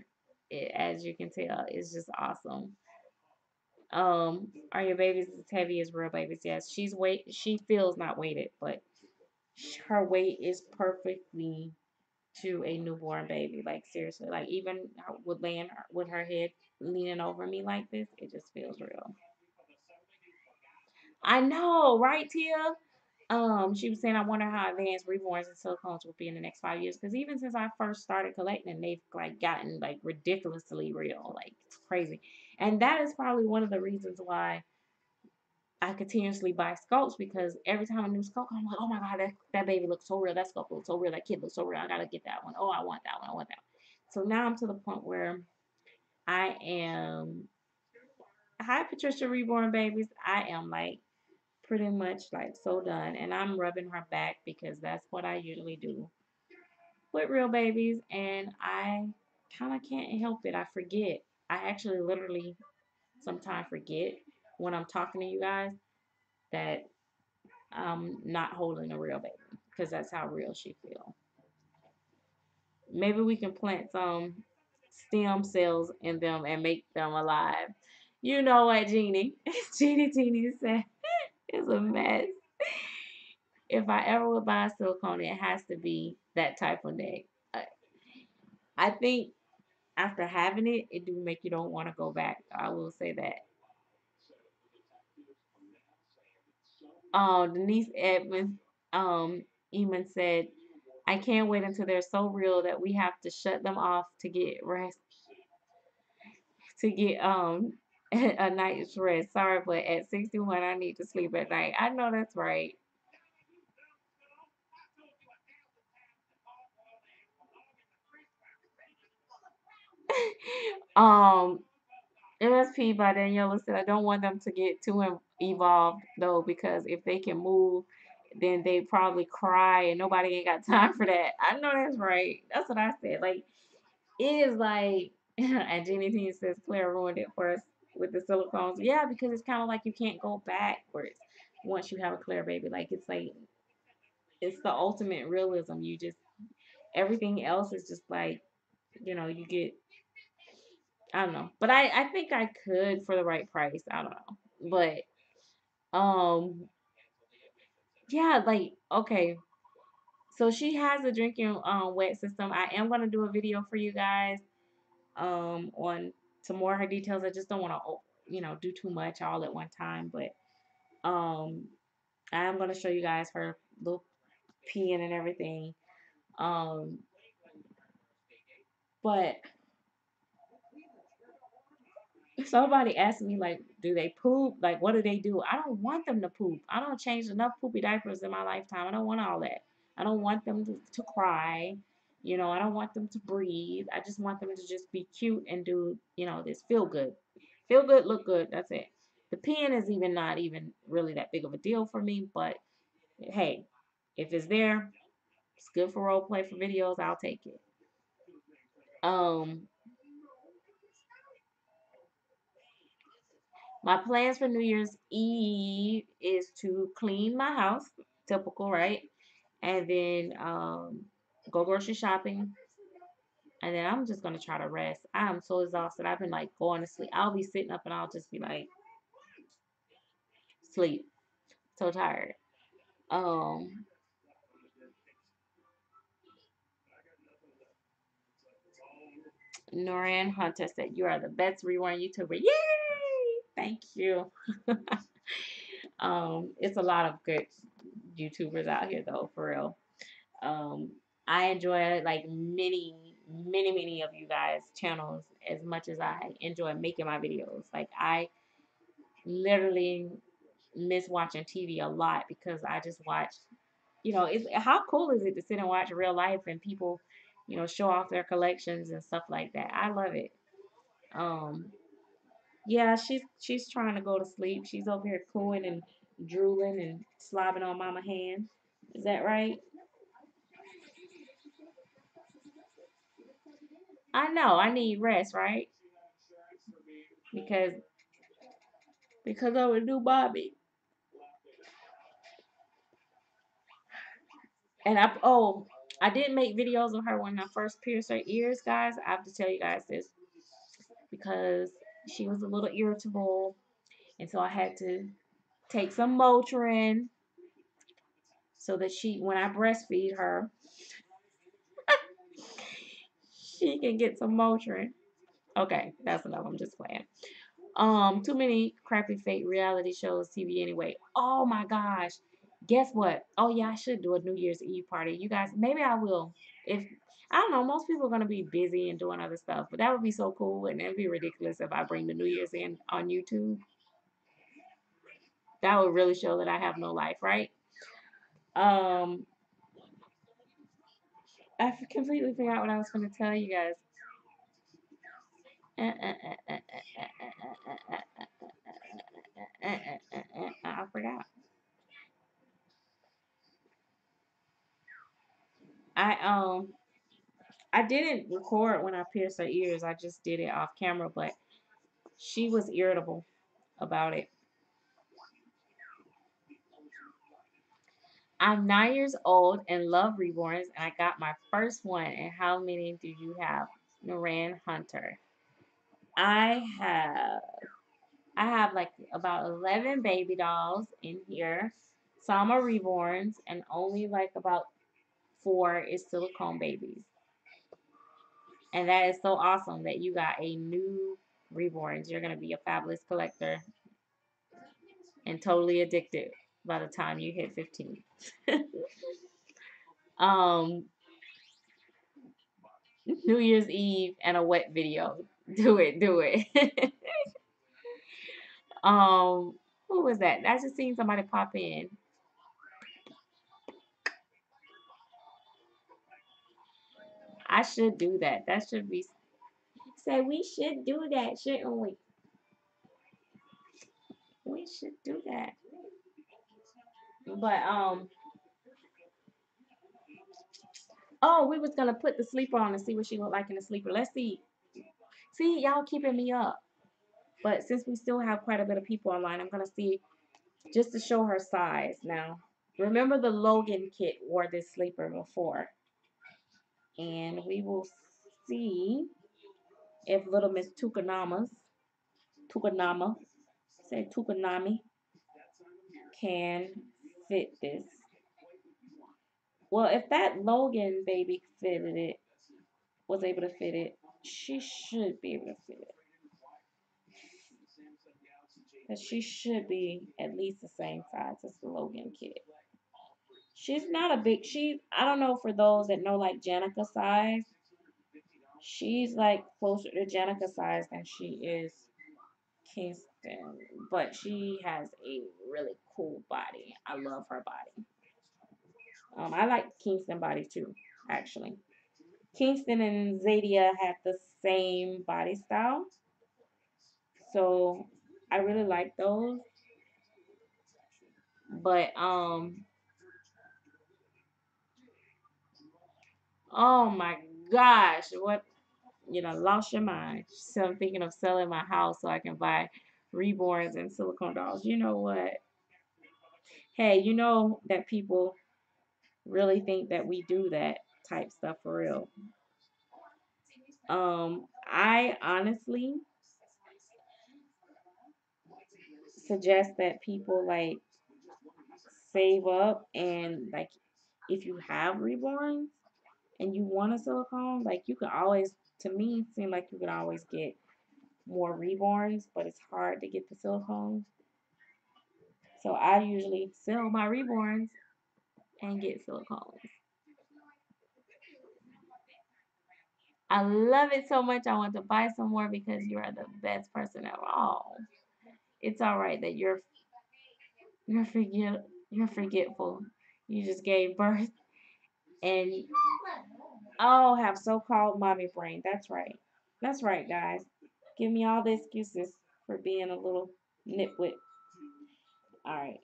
it. As you can tell, it's just awesome. Are your babies as heavy as real babies? Yes. She feels not weighted, but her weight is perfectly to a newborn baby. Like, seriously, like, even with laying with her head leaning over me like this, it just feels real. I know, right, Tia? She was saying, I wonder how advanced reborns and silicones will be in the next 5 years. Because even since I first started collecting, they've like gotten like ridiculously real. Like, it's crazy. And that is probably one of the reasons why I continuously buy sculpts, because every time a new sculpt, I'm like, oh my god, that baby looks so real. That sculpt looks so real. That kid looks so real. I gotta get that one. Oh, I want that one. I want that one. So now I'm to the point where I am. Hi, Patricia Reborn Babies. I am like pretty much like so done, and I'm rubbing her back because that's what I usually do with real babies, and I kind of can't help it. I forget. I actually literally sometimes forget when I'm talking to you guys that not holding a real baby, because that's how real she feels. Maybe we can plant some stem cells in them and make them alive. You know what, Jeannie? Jeannie Teeny said it's a mess. If I ever would buy a silicone, it has to be that type of neck. I, I think after having it, it do make you don't want to go back. I will say that. Denise Edmonds, Eamon said, I can't wait until they're so real that we have to shut them off to get a night's rest. Sorry, but at 61 I need to sleep at night. I know that's right. um MSP by Daniela said, I don't want them to get too evolved though, because if they can move, then they probably cry and nobody ain't got time for that. I know that's right. That's what I said. Like, it is like, and Jeannie T says Claire ruined it for us with the silicones. Yeah, because it's kind of like you can't go backwards once you have a Claire baby. Like it's the ultimate realism. You just everything else is just like, you get, I don't know. But I think I could for the right price. I don't know. But yeah, like, okay. So she has a drinking wet system. I am gonna do a video for you guys on some more of her details. I just don't want to do too much all at one time, but um I'm gonna show you guys her little peeing and everything. Um but somebody asked me, like, do they poop? Like, what do they do? I don't want them to poop. I don't change enough poopy diapers in my lifetime. I don't want all that. I don't want them to cry. I don't want them to breathe. I just want them to just be cute and do, this feel good. Feel good, look good. That's it. The peeing is even not even really that big of a deal for me, but hey, if it's there, it's good for role play for videos. I'll take it. Um, My plans for New Year's Eve is to clean my house, typical, right? And then go grocery shopping. And then I'm just gonna try to rest. I am so exhausted. I've been like going to sleep. I'll be sitting up and I'll just be like sleep. So tired. Um Noran Hunter said, you are the best rewind YouTuber. Yay! Thank you. It's a lot of good YouTubers out here though, for real. Um, I enjoy like many of you guys' channels as much as I enjoy making my videos. Like, I literally miss watching TV a lot because I just watch. it's how cool is it to sit and watch real life and people, show off their collections and stuff like that. I love it. Um, yeah, she's trying to go to sleep. She's over here cooing and drooling and slobbing on mama hand. Is that right? I know. I need rest, right? Because I'm a new mommy. And I did make videos of her when I first pierced her ears, guys. I have to tell you guys this because she was a little irritable, and so I had to take some Motrin so that when I breastfeed her, she can get some Motrin. Okay, that's enough. I'm just playing. Too many crappy fake reality shows, TV anyway. Oh my gosh. Guess what? Oh yeah, I should do a New Year's Eve party. You guys, maybe I will. If I don't know, most people are gonna be busy and doing other stuff, but that would be so cool, and it'd be ridiculous if I bring the New Year's in on YouTube. That would really show that I have no life, right? Um, completely forgot what I was gonna tell you guys. I forgot. I I didn't record when I pierced her ears. I just did it off camera, but she was irritable about it. I'm 9 years old and love reborns, and I got my first one. And how many do you have? Naran Hunter. I have I have like about 11 baby dolls in here. Some are reborns, and only like about four is silicone babies. And that is so awesome that you got a new reborns. You're gonna be a fabulous collector and totally addicted by the time you hit 15. um, New Year's Eve and a wet video. Do it, do it. um, who was that? I just seen somebody pop in. I should do that. That should be say we should do that, shouldn't we? We should do that. But oh, we was gonna put the sleeper on and see what she looked like in the sleeper. Let's see. See, y'all keeping me up. But since we still have quite a bit of people online, I'm gonna see just to show her size now. Remember the Logan kit wore this sleeper before. And we will see if little Miss Tukanama, say Tukanami, can fit this. Well, if that Logan baby fitted it, was able to fit it, she should be able to fit it. Because she should be at least the same size as the Logan kid. She's not a big, I don't know for those that know like Janica size, she's like closer to Janica size than she is Kingston. But she has a really cool body. I love her body. I like Kingston body too, actually. Kingston and Zadia have the same body style. So I really like those. But oh my gosh, what lost your mind. So I'm thinking of selling my house so I can buy reborns and silicone dolls. You know what? Hey, you know that people really think that we do that type stuff for real. I honestly suggest that people like save up and like if you have reborns and you want a silicone, like you can always to me seem like you can always get more reborns, but it's hard to get the silicone. So I usually sell my reborns and get silicones. I love it so much. I want to buy some more because you are the best person ever. Oh, it's all right that you're forgetful. You just gave birth and oh, have so-called mommy brain. That's right. That's right, guys. Give me all the excuses for being a little nitwit. All right.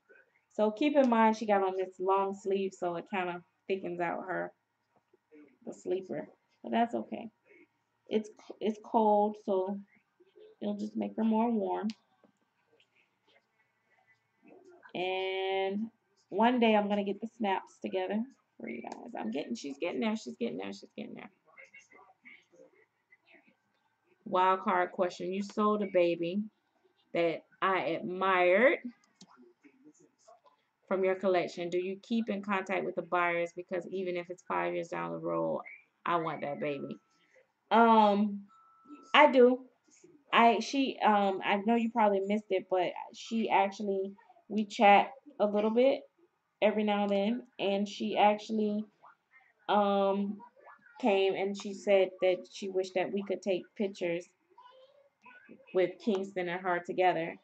So keep in mind she got on this long sleeve, so it kind of thickens out her the sleeper, but that's okay. It's it's cold, so it'll just make her more warm. And one day I'm gonna get the snaps together for you guys. She's getting there. She's getting there. She's getting there. Wild card question: you sold a baby that I admired from your collection. Do you keep in contact with the buyers? Because even if it's 5 years down the road, I want that baby. Um, I do. I know you probably missed it, but she actually we chat a little bit every now and then, and she actually um came and she said that she wished that we could take pictures with Kingston and her together.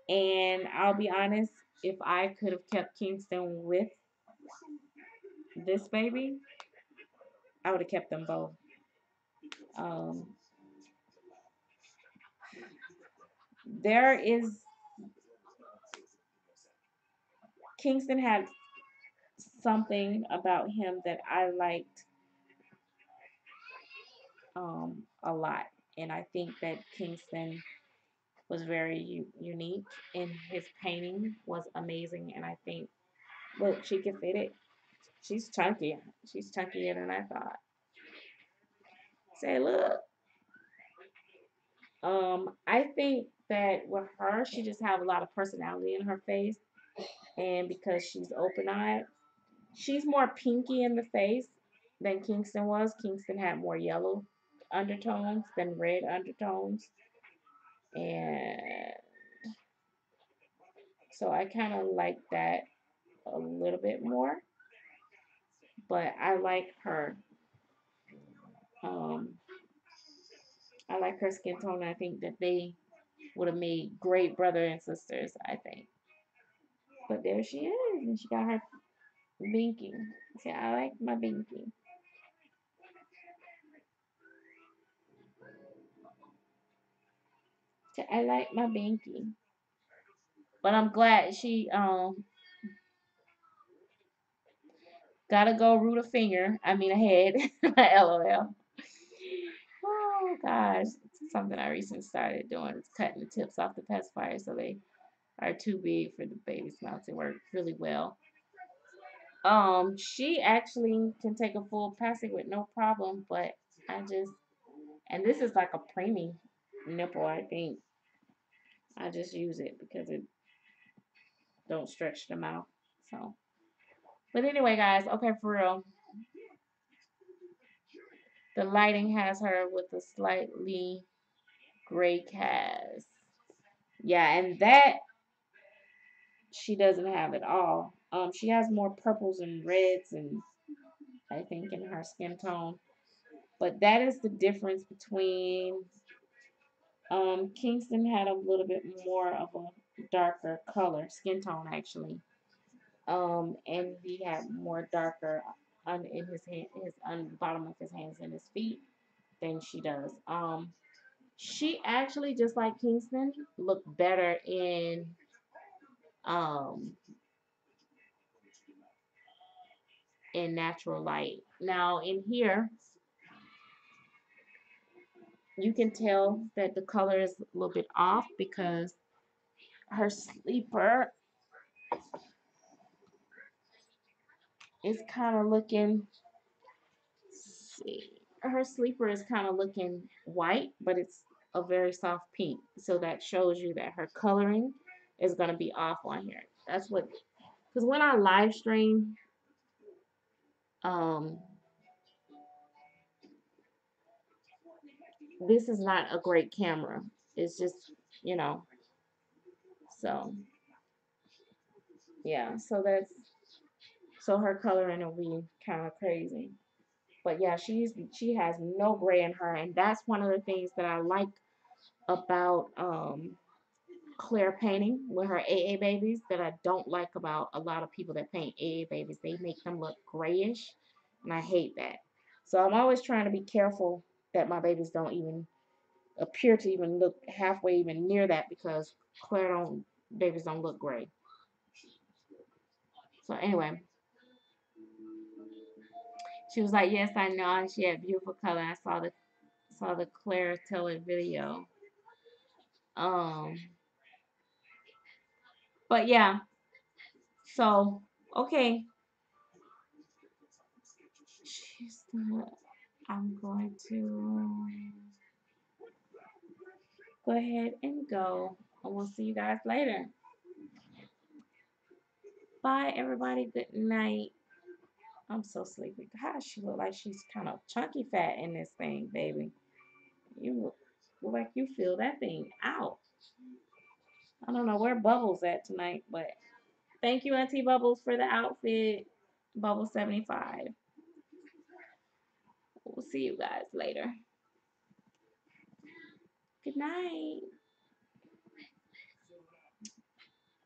And I'll be honest, if I could have kept Kingston with this baby, I would have kept them both. Um, there is Kingston had something about him that I liked a lot, and I think that Kingston was very unique, and his painting was amazing. And I think, look, she can fit it. She's chunky. She's chunkier than I thought. Say, look. I think that with her, she just have a lot of personality in her face, and because she's open-eyed, she's more pinky in the face than Kingston was. Kingston had more yellow undertones than red undertones, and so I kind of like that a little bit more. But Um, I like her skin tone. I think that they would have made great brother and sisters. I think. But there she is, and she got her binky. See, I like my binky. So I like my binky. But I'm glad she gotta go root a finger. I mean a head. LOL. Oh gosh, it's something I recently started doing is cutting the tips off the pacifier so they are too big for the baby's mouth. It worked really well. She actually can take a full passing with no problem, but I just and this is like a preemie nipple. I think I just use it because it don't stretch the mouth. So, but anyway, guys, okay, for real, the lighting has her with a slightly gray cast. Yeah, and that she doesn't have at all. She has more purples and reds, and I think in her skin tone. But that is the difference between Kingston had a little bit more of a darker color, skin tone actually. And he had more darker in his hand, his on the bottom of his hands and his feet than she does. She actually just like Kingston looked better um in natural light. Now in here, you can tell that the color is a little bit off because her sleeper is kind of looking. See, her sleeper is kind of looking white, but it's a very soft pink. So that shows you that her coloring is gonna be off on here. That's what, because when I live stream, um, this is not a great camera. It's just, you know, so yeah. So her coloring will be kind of crazy. But yeah, she has no gray in her, and that's one of the things that I like about Claire painting with her AA babies that I don't like about a lot of people that paint AA babies. They make them look grayish, and I hate that. So I'm always trying to be careful that my babies don't even appear to even look halfway even near that because Claire don't babies don't look gray. So anyway, she was like, "Yes, I know." And she had beautiful color. I saw the Claire Taylor video. Um, but yeah. So okay, she's I'm going to go ahead and go. And we'll see you guys later. Bye, everybody. Good night. I'm so sleepy. Gosh, she look like she's kind of chunky fat in this thing, baby. You look like you feel that thing out. I don't know where Bubbles at tonight, but thank you, Auntie Bubbles, for the outfit. Bubble 75. We'll see you guys later. Good night.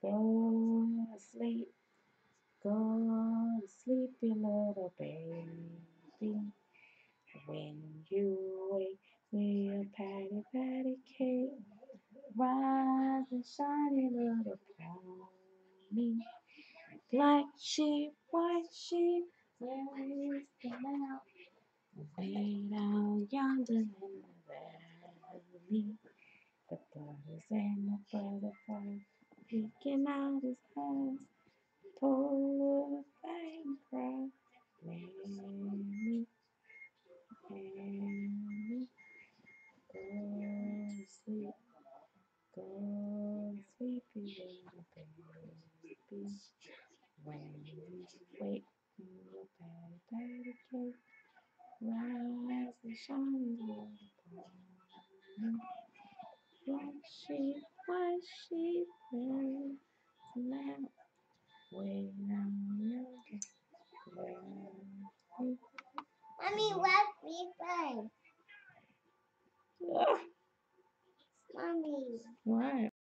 Go to sleep. Go to sleep, you little baby. When you wake, we'll patty patty cake. Rise and shiny little pony. Black sheep, white sheep, where is the lamb? Way down yonder in the valley. The brothers and the butterflies peeking out his eyes. Poor little thing cried. Mammy, Mammy, go to sleep, go to sleep, you little baby. When you wake, your patty patty cake, rise and shine, little pony. Black sheep, white sheep, there's a lamb way down yonder. Mommy, what we find? Ugh, Mommy. what?